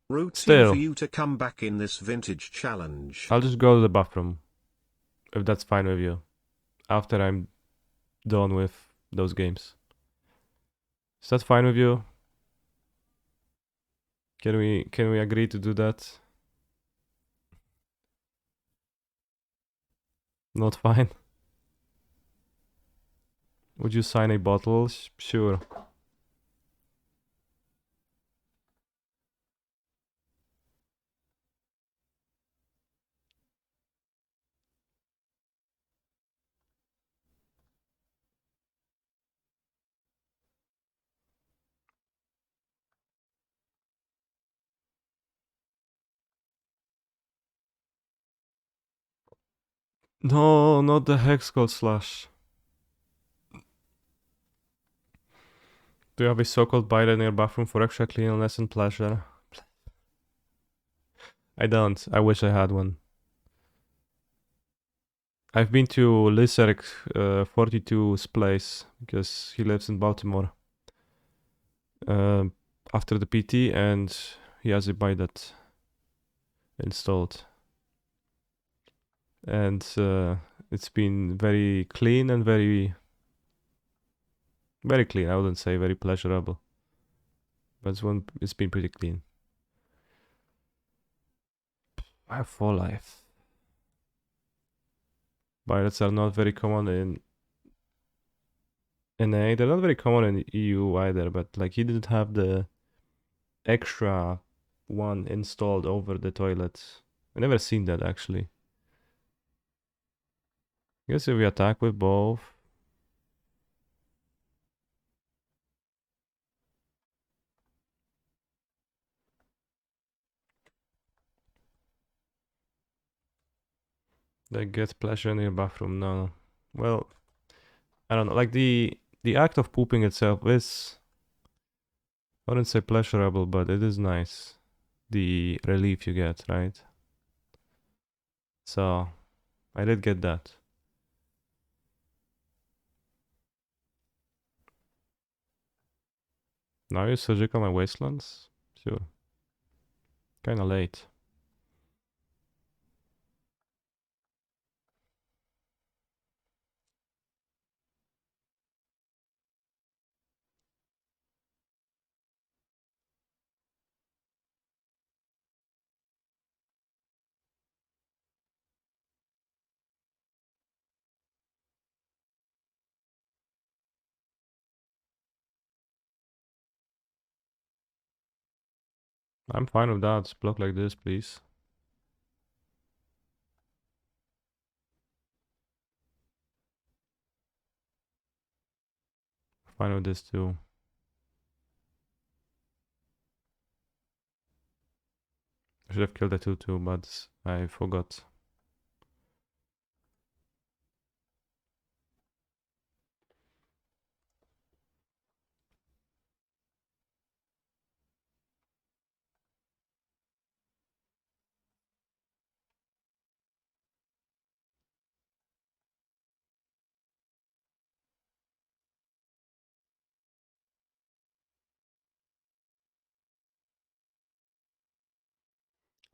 Routine Still. for you to come back in this vintage challenge. I'll just go to the bathroom. If that's fine with you. After I'm done with those games. Is that fine with you? Can we agree to do that? Not fine. Would you sign a bottle? Sure. No, not the Hex Gold Slash. Do you have a so-called bite in your bathroom for extra cleanliness and pleasure? I don't. I wish I had one. I've been to Liserk 42's place because he lives in Baltimore. After the PT, and he has a bike that installed, and it's been very clean and very clean. I wouldn't say very pleasurable, but it's been pretty clean. I have 4 life. Pilots are not very common in NA. They're not very common in EU either, but like he didn't have the extra one installed over the toilet. I never seen that actually. I guess if we attack with both. They get pleasure in your bathroom. No. Well, I don't know. Like the act of pooping itself is, I wouldn't say pleasurable, but it is nice. The relief you get, right? So I did get that. Now you surgical my wastelands? Sure. Kinda late. I'm fine with that. Block like this, please. Fine with this too. I should have killed the 2-2, but I forgot.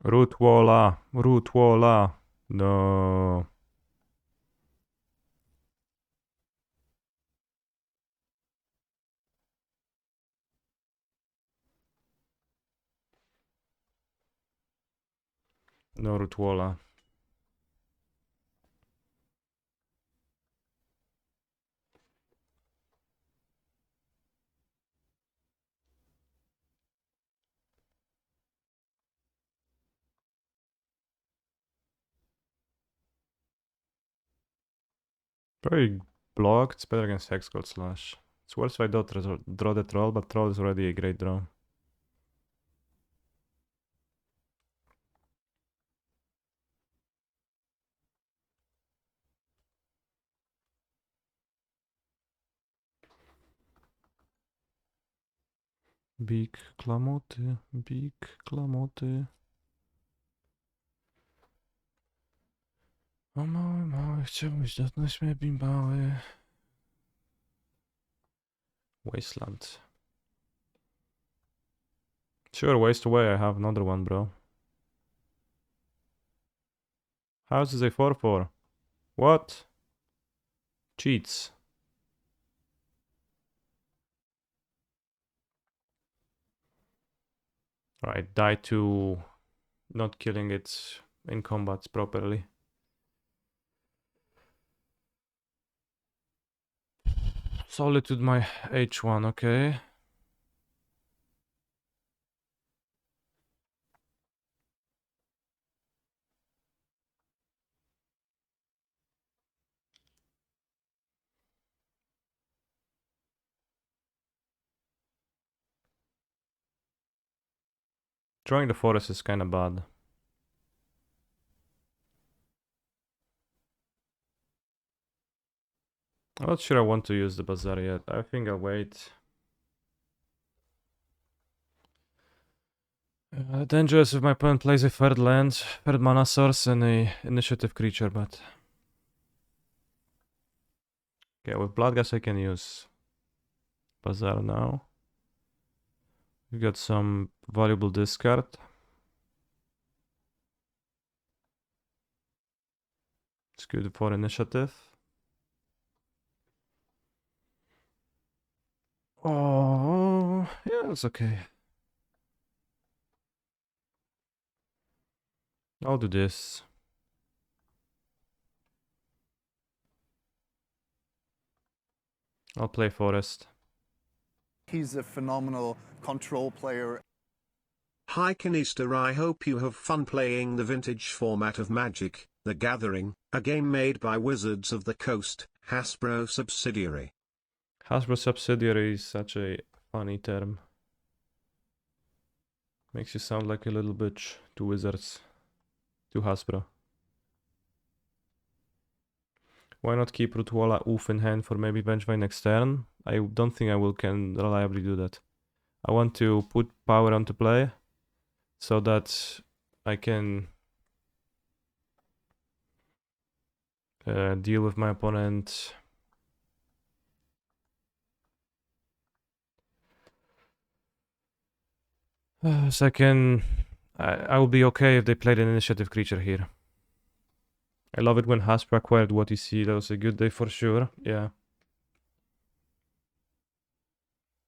Root walla! Root walla! No. No root walla. Probably blocked. It's better against Hex God Slash. It's worse if I don't draw the troll, but troll is already a great draw. Big klamoty, big klamoty. O mały, mały, chciałbyś dotknąć mnie bimbały. Wasteland. Sure, waste away. I have another one, bro. House is a 4-4. What? Cheats. Right, die to not killing it in combats properly. Solitude my H1, okay. Drawing the forest is kinda bad. I'm not sure I want to use the Bazaar yet. I think I'll wait. Dangerous if my opponent plays a third land, third mana source, and a initiative creature, but... Okay, with Bloodgust I can use Bazaar now. We've got some valuable discard. It's good for initiative. Oh, yeah, it's okay. I'll do this. I'll play Forest. He's a phenomenal control player. Hi Kanister, I hope you have fun playing the vintage format of Magic, The Gathering, a game made by Wizards of the Coast, Hasbro subsidiary. Hasbro subsidiary is such a funny term. Makes you sound like a little bitch to Wizards. To Hasbro. Why not keep Rutwalla Oof in hand for maybe Vengevine next turn? I don't think I can reliably do that. I want to put power onto play so that I can deal with my opponent. Second, I will be okay if they played an initiative creature here. I love it when Hasbro acquired what you see. That was a good day for sure. Yeah.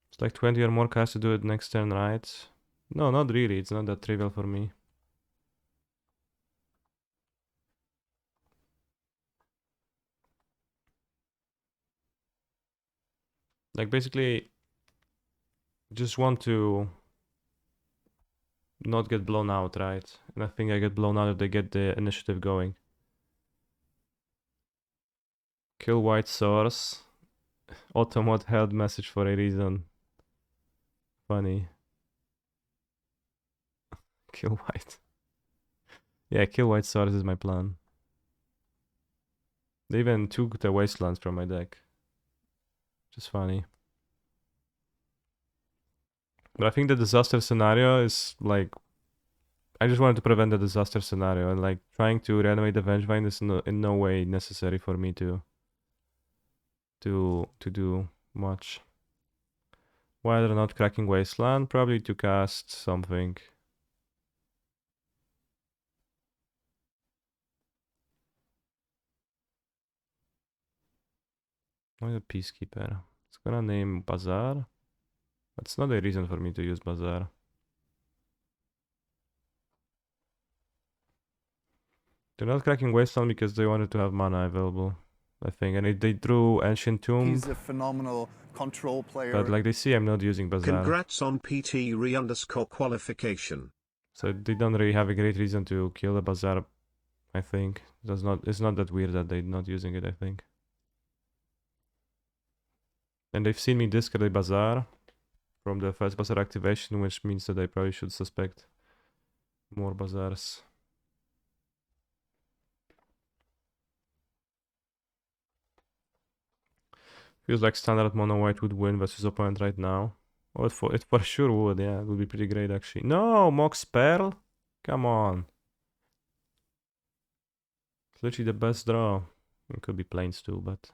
It's like 20 or more casts to do it next turn, right? No, not really. It's not that trivial for me. Like basically, just want to not get blown out, right? And I think I get blown out if they get the initiative going. Kill white source. Automod held message for a reason. Funny. Kill white. Yeah, kill white source is my plan. They even took the wastelands from my deck. Just funny. But I think the disaster scenario is like... I just wanted to prevent the disaster scenario, and like trying to reanimate the Vengevine is in no way necessary for me to do much. Why they're not cracking Wasteland? Probably to cast something. Why the Peacekeeper? It's gonna name Bazaar. That's not a reason for me to use Bazaar. They're not cracking Wasteland because they wanted to have mana available, I think. And they drew Ancient Tomb. He's a phenomenal control player. But like they see, I'm not using Bazaar. Congrats on PT_qualification. So they don't really have a great reason to kill the Bazaar, I think. It's not that weird that they're not using it, I think. And they've seen me discard a Bazaar from the first Bazaar activation, which means that I probably should suspect more Bazaars. Feels like standard mono white would win versus opponent right now. Oh, it for sure would, yeah. It would be pretty great actually. No, Mox Pearl? Come on. It's literally the best draw. It could be planes too, but...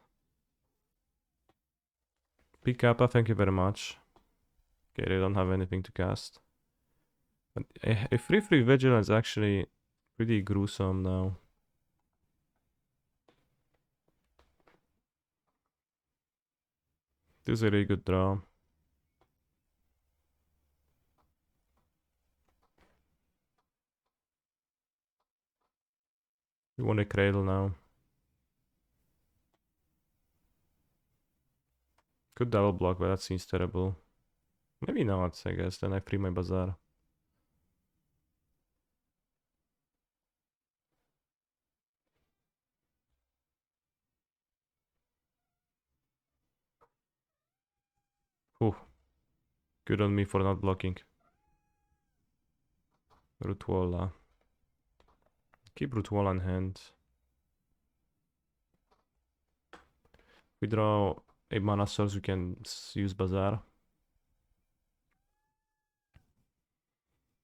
Pick up, thank you very much. Okay, they don't have anything to cast. But a 3/3 Vigilance is actually pretty gruesome now. This is a really good draw. We want a Cradle now. Could double block, but that seems terrible. Maybe not, I guess. Then I free my Bazaar. Ooh. Good on me for not blocking. Rutwalla. Keep Rutwalla in hand. We draw a mana source, we can use Bazaar.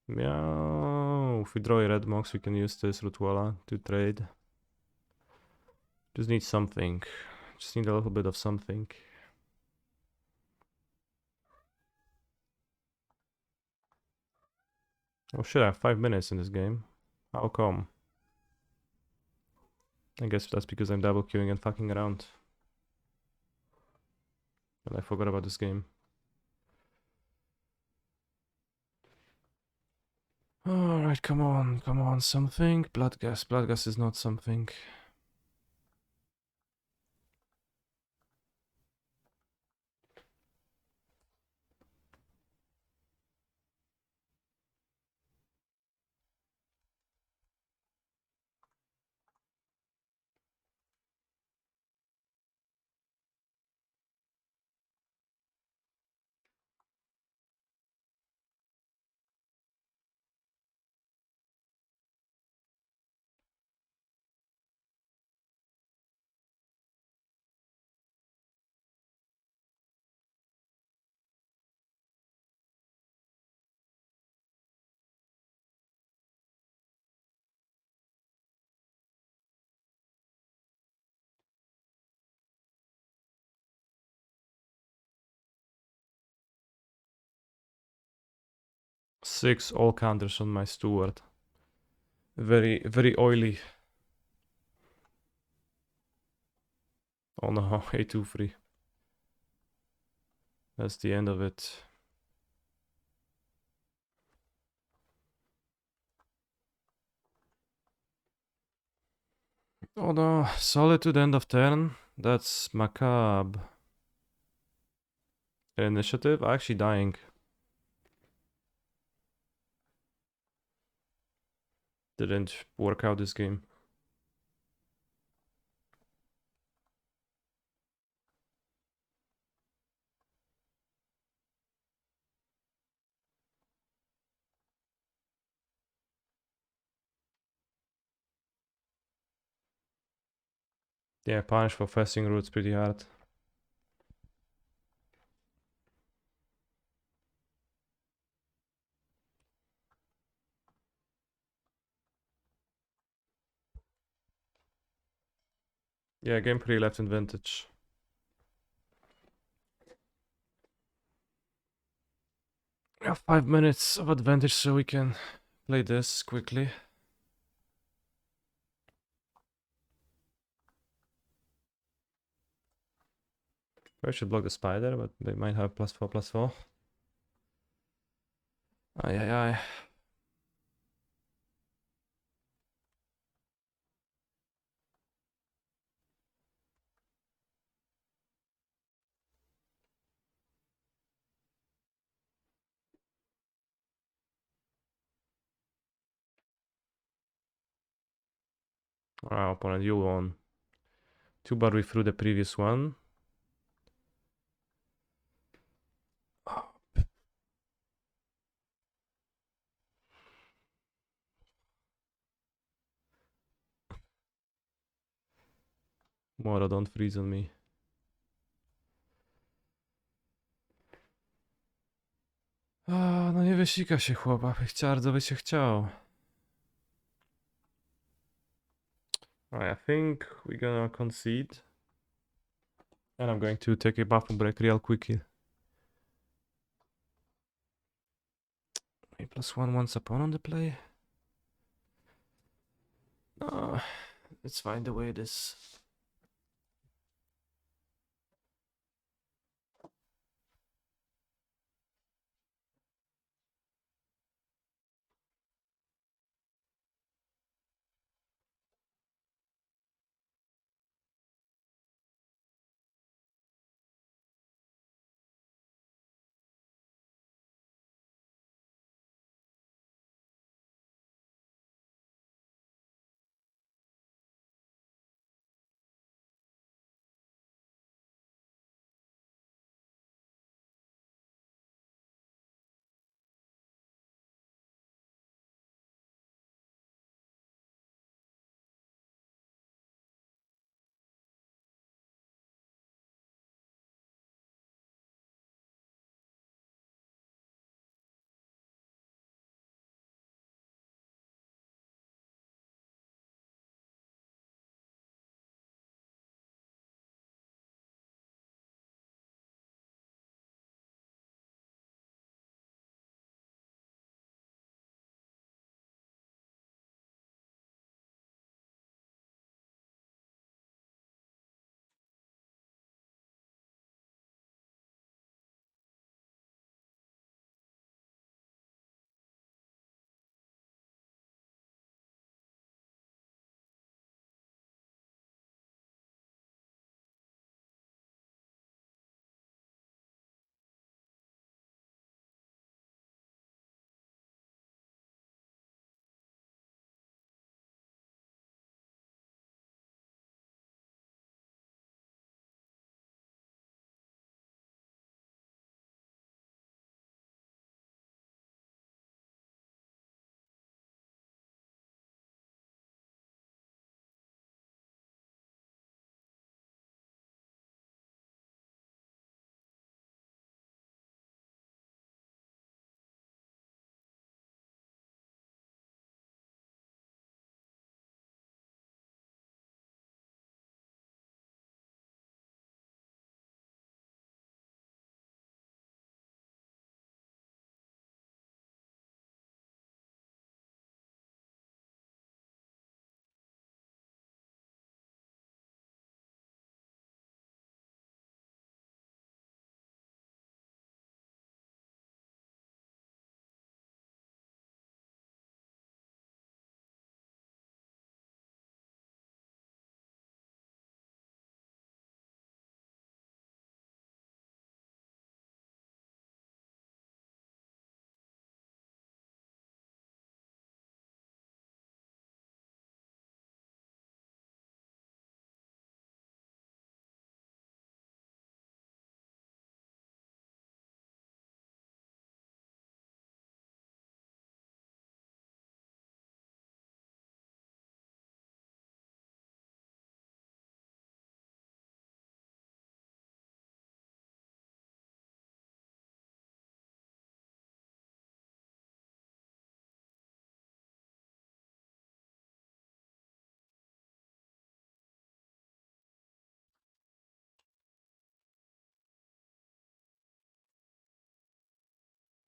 Meow. If we draw a red mox, we can use this Rutwala to trade. Just need something. Just need a little bit of something. Oh shit, I have 5 minutes in this game. How come? I guess that's because I'm double queuing and fucking around. And I forgot about this game. Alright, come on, something. Blood gas is not something. Six all counters on my steward. Very oily. Oh no, A2 free. That's the end of it. Oh no, Solitude end of turn. That's macabre. Initiative? Actually dying. Didn't work out this game. Yeah, punish for fasting roots pretty hard. Yeah, game pretty left in vintage. We have 5 minutes of advantage so we can play this quickly. I should block the spider, but they might have +4/+4. Ay. Our opponent, you won. Too bad we threw the previous one. Moro, don't freeze on me. No nie wysika się chłopak, bardzo by się chciał. I think we're gonna concede. And I'm going to take a bathroom break real quickly. A +1 once upon on the play. It's fine the way it is.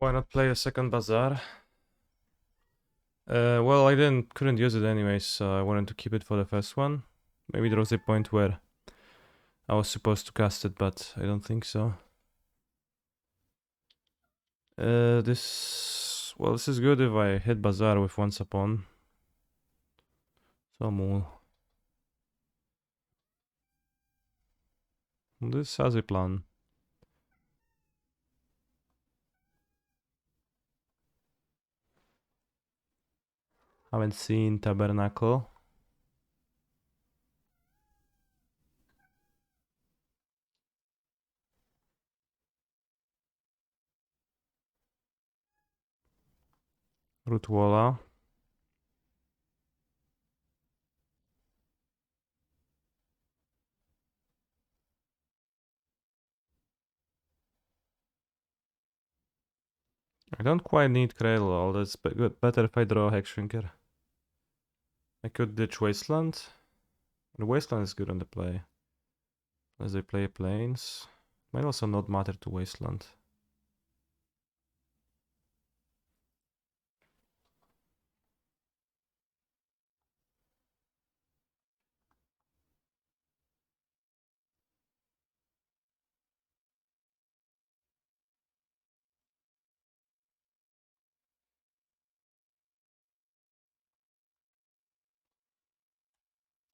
Why not play a second Bazaar? Well, I couldn't use it anyways, so I wanted to keep it for the first one. Maybe there was a point where I was supposed to cast it, but I don't think so. This is good if I hit Bazaar with Once Upon. So more. This has a plan. Haven't seen Tabernacle. Rootwalla. I don't quite need Cradle. That's better if I draw Hexdrinker. I could ditch Wasteland. The Wasteland is good on the play. As they play Plains. Might also not matter to Wasteland.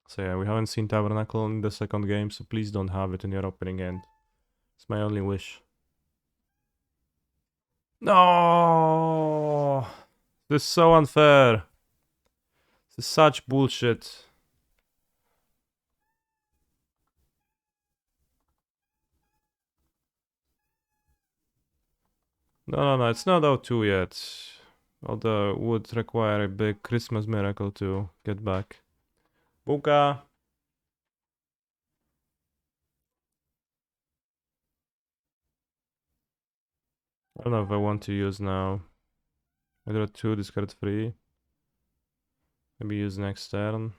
So yeah, we haven't seen Tabernacle in the second game, so please don't have it in your opening hand. It's my only wish. No, this is so unfair. This is such bullshit. No, it's not O2 yet. Although it would require a big Christmas miracle to get back. Buka! I don't know if I want to use now. I draw 2, discard 3. Maybe use next turn.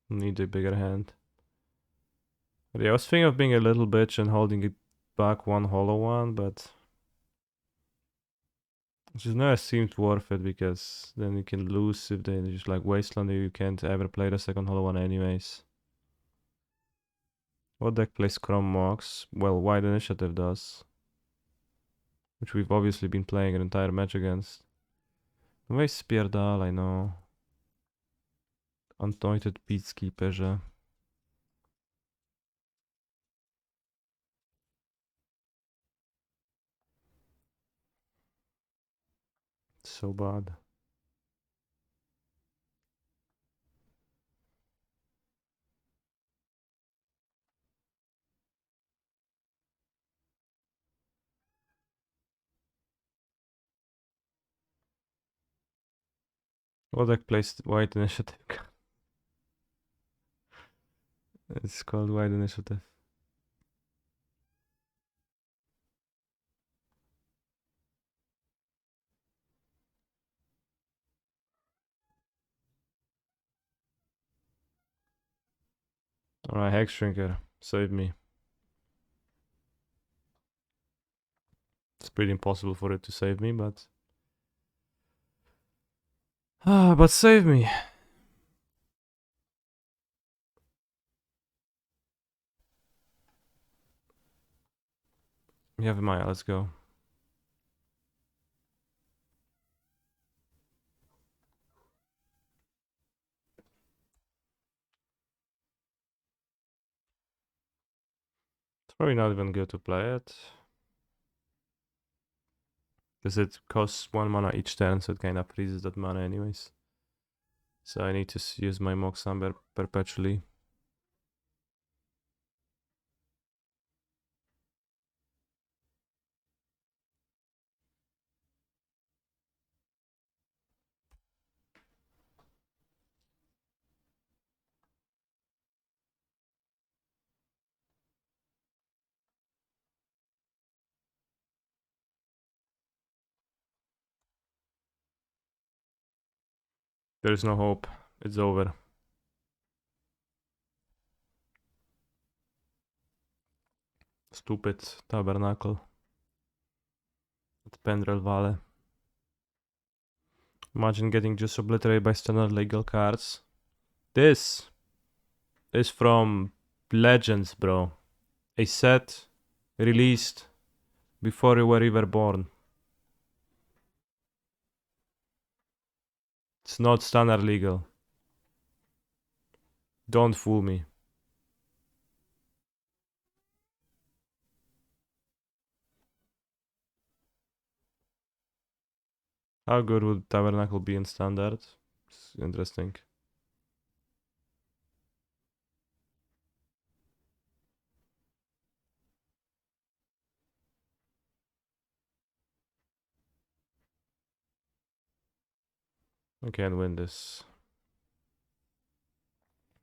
Need a bigger hand. But yeah, I was thinking of being a little bitch and holding it back one hollow one, but it just never seemed worth it because then you can lose if they just like Wasteland, you can't ever play the second hollow one anyways. What deck plays Chrome Mox? Well, Wide Initiative does. Which we've obviously been playing an entire match against. Weź spierdal, I know. Anointed Peacekeeperze. So bad. What deck plays White Initiative? It's called White Initiative. Alright, Hexdrinker, save me. It's pretty impossible for it to save me, but... but save me! We have Maya, let's go. It's probably not even good to play it. Because it costs 1 mana each turn, so it kind of freezes that mana anyways. So I need to use my Mox number perpetually. There's no hope. It's over. Stupid tabernacle at Pendrell Valley. Imagine getting just obliterated by standard legal cards. This is from Legends, bro. A set released before you were even born. It's not standard legal. Don't fool me. How good would Tabernacle be in standard? It's interesting. I can't win this.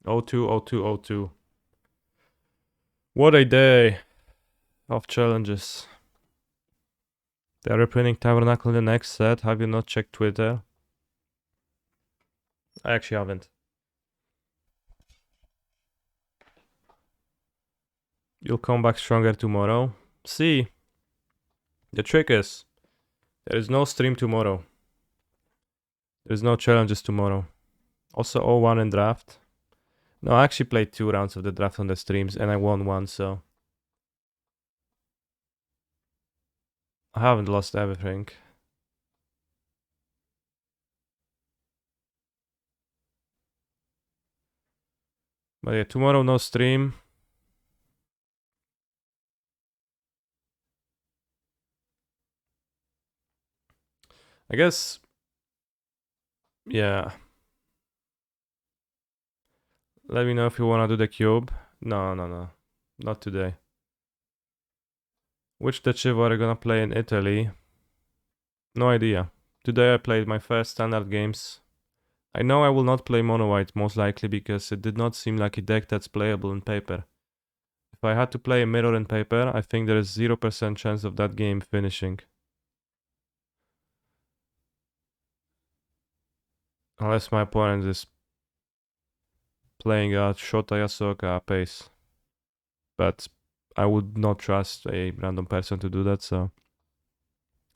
0-2, 0-2, 0-2. What a day of challenges. They are reprinting Tabernacle in the next set. Have you not checked Twitter? I actually haven't. You'll come back stronger tomorrow. See, the trick is, there is no stream tomorrow. There's no challenges tomorrow. Also 0-1 in draft. No, I actually played 2 rounds of the draft on the streams and I won 1, so I haven't lost everything. But yeah, tomorrow no stream. I guess, yeah. Let me know if you wanna do the cube. No, not today. Which Dechivo are you gonna play in Italy? No idea. Today I played my first standard games. I know I will not play Mono White most likely because it did not seem like a deck that's playable in paper. If I had to play a mirror in paper, I think there is 0% chance of that game finishing. Unless my opponent is playing a Shota Yasuoka pace. But I would not trust a random person to do that, so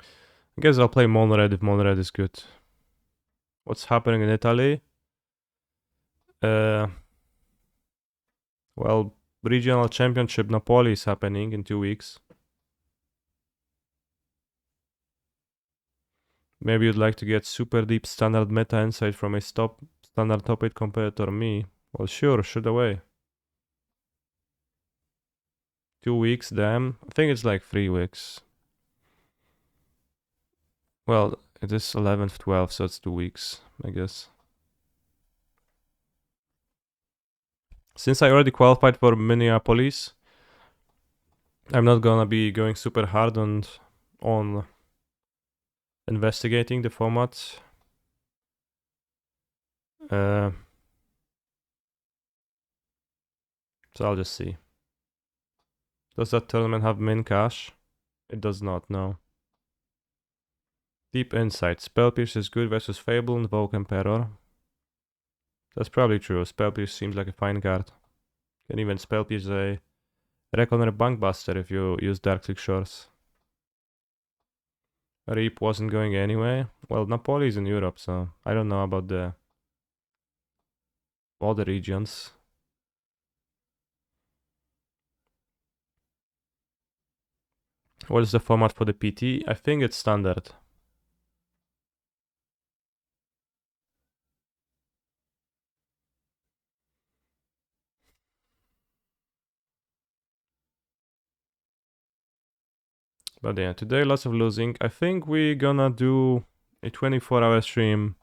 I guess I'll play Mono Red if Mono Red is good. What's happening in Italy? Well, regional championship Napoli is happening in 2 weeks. Maybe you'd like to get super deep standard meta insight from a standard top 8 competitor, me. Well, sure, shoot away. 2 weeks, damn. I think it's like 3 weeks. Well, it is 11th, 12th, so it's 2 weeks, I guess. Since I already qualified for Minneapolis, I'm not gonna be going super hard on investigating the format. So I'll just see. Does that tournament have min cash? It does not, no. Deep Insight. Spell Pierce is good versus Fable and Vogue Emperor. That's probably true. Spell Pierce seems like a fine card. Can even Spell Pierce a Reckoner Bankbuster if you use Darkclick Shores. Reap wasn't going anyway. Well, Napoli is in Europe, so I don't know about the other regions. What is the format for the PT? I think it's standard. But yeah, today lots of losing. I think we're gonna do a 24-hour stream.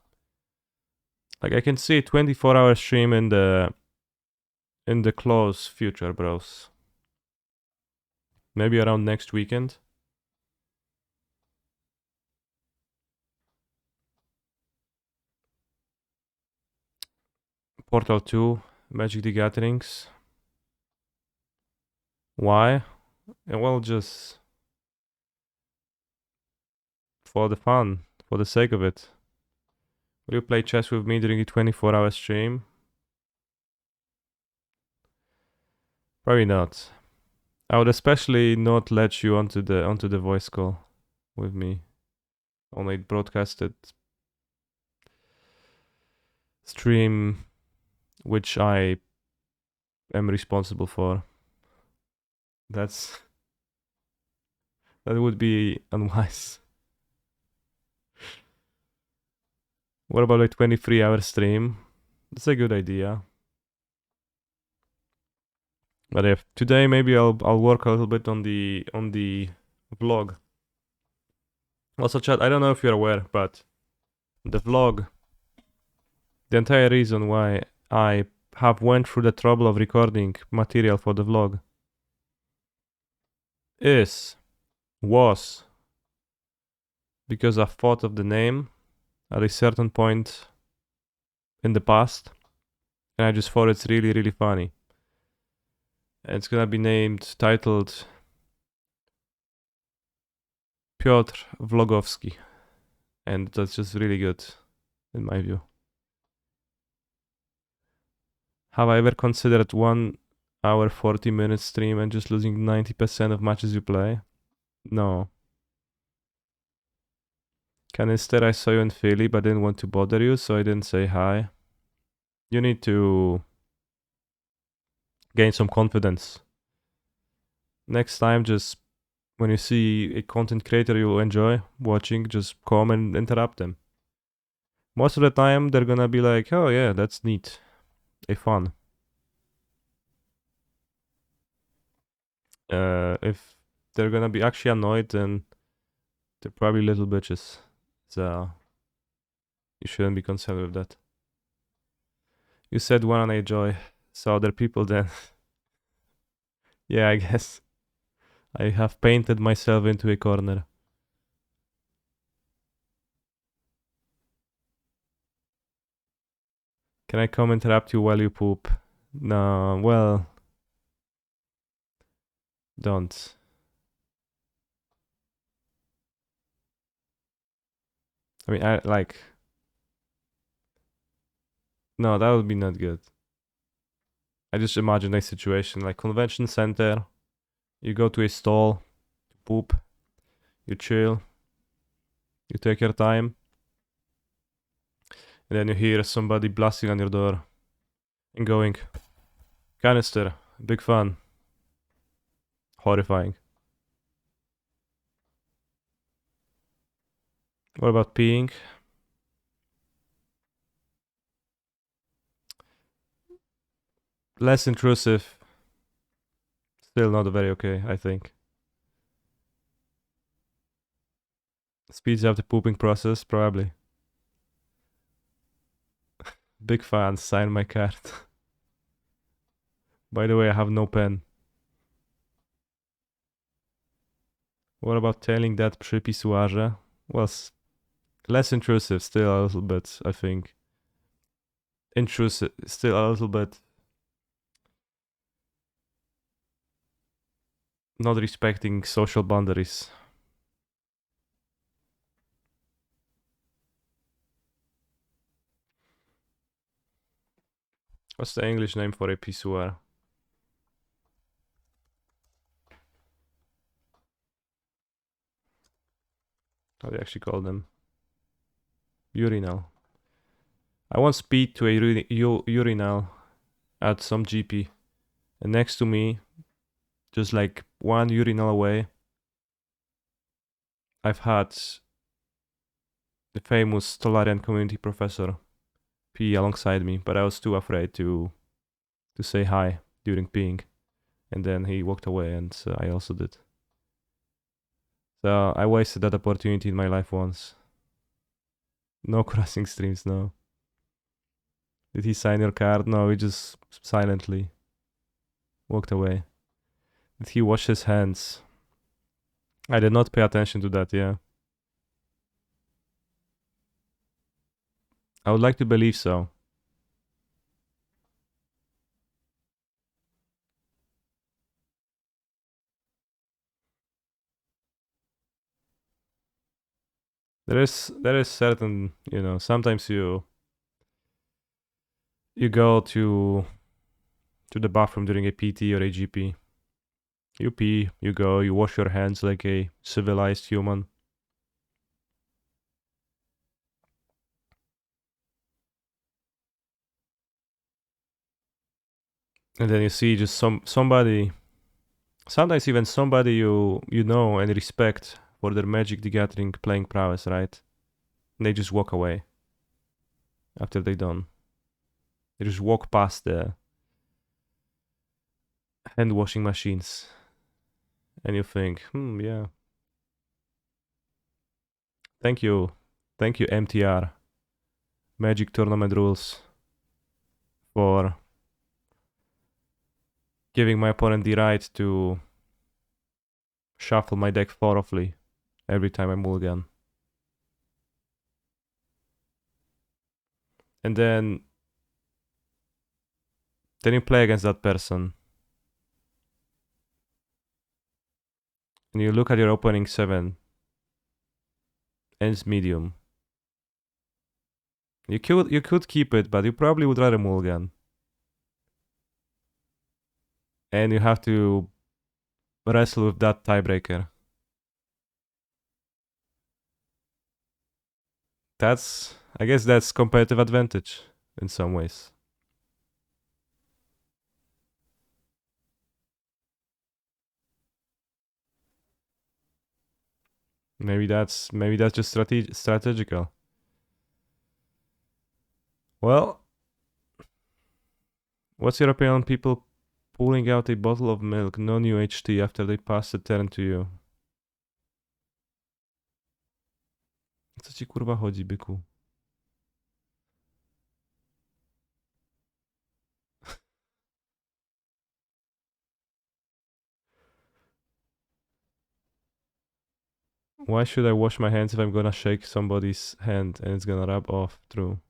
Like I can see a 24-hour stream in the close future, bros. Maybe around next weekend. Portal 2, Magic the Gatherings. Why? Well, just for the fun, for the sake of it. Will you play chess with me during a 24-hour stream? Probably not. I would especially not let you onto the voice call with me. Only broadcasted stream which I am responsible for. That would be unwise. What about a 23-hour stream? That's a good idea. But if today maybe I'll work a little bit on the vlog. Also, chat, I don't know if you're aware, but the vlog, the entire reason why I have went through the trouble of recording material for the vlog was because I thought of the name at a certain point in the past, and I just thought it's really, really funny. And it's gonna be titled Piotr Vlogowski, and that's just really good, in my view. Have I ever considered 1 hour 40-minute stream and just losing 90% of matches you play? No. Can instead I saw you in Philly but didn't want to bother you, so I didn't say hi. You need to gain some confidence. Next time, just when you see a content creator you enjoy watching, just come and interrupt them. Most of the time, they're gonna be like, oh yeah, that's neat. Fun. If they're gonna be actually annoyed, then they're probably little bitches. So you shouldn't be concerned with that. You said one and I enjoy, so other people then. Yeah, I guess. I have painted myself into a corner. Can I come interrupt you while you poop? No, well, don't. I mean, I like. No, that would be not good. I just imagine a situation like convention center. You go to a stall, poop, you chill, you take your time, and then you hear somebody blasting on your door and going, canister, big fun. Horrifying. What about peeing? Less intrusive. Still not very okay, I think. Speeds up the pooping process, probably. Big fan, sign my card. By the way, I have no pen. What about tailing that przy pisuarze? Well, less intrusive, still a little bit, I think. Intrusive, still a little bit. Not respecting social boundaries. What's the English name for a pissoir? How do you actually call them? Urinal. I once peed to a urinal at some GP. And next to me, just like one urinal away, I've had the famous Tolarian community professor pee alongside me, but I was too afraid to say hi during peeing. And then he walked away, and I also did. So I wasted that opportunity in my life once. No crossing streams, no. Did he sign your card? No, he just silently walked away. Did he wash his hands? I did not pay attention to that, yeah. I would like to believe so. There is certain, sometimes you go to the bathroom during a PT or a GP. You pee, you go, you wash your hands like a civilized human. And then you see just somebody, sometimes even somebody you know and respect for their Magic the Gathering playing prowess, right? And they just walk away after they're done. They just walk past the hand washing machines. And you think, yeah. Thank you, MTR, Magic Tournament Rules, for giving my opponent the right to shuffle my deck thoroughly every time I mulligan. And then you play against that person. And you look at your opening 7. Ends medium. You could keep it, but you probably would rather mulligan. And you have to wrestle with that tiebreaker. I guess that's competitive advantage in some ways. Maybe that's just strategical. Well, what's your opinion on people pulling out a bottle of milk, no new HT, after they pass the turn to you? Co ci kurwa chodzi, byku? Why should I wash my hands if I'm gonna shake somebody's hand and it's gonna rub off? True.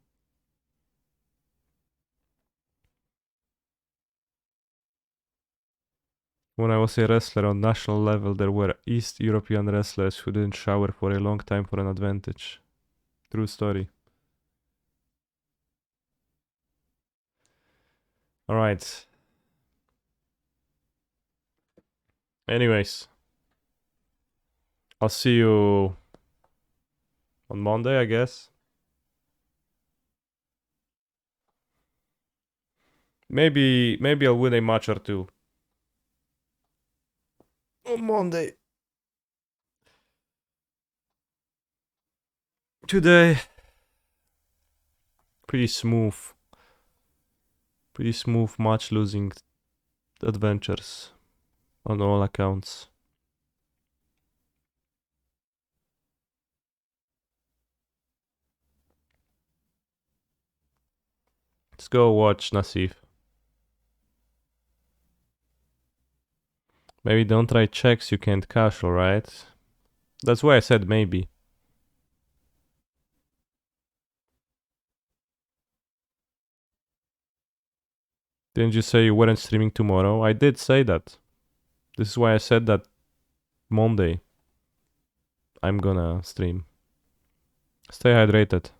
When I was a wrestler on national level, there were East European wrestlers who didn't shower for a long time for an advantage. True story. Alright. Anyways. I'll see you on Monday, I guess. Maybe I'll win a match or two. On Monday. Today. Pretty smooth match losing adventures on all accounts. Let's go watch Nasif. Maybe don't try checks you can't cash, alright? That's why I said maybe. Didn't you say you weren't streaming tomorrow? I did say that. This is why I said that Monday I'm gonna stream. Stay hydrated.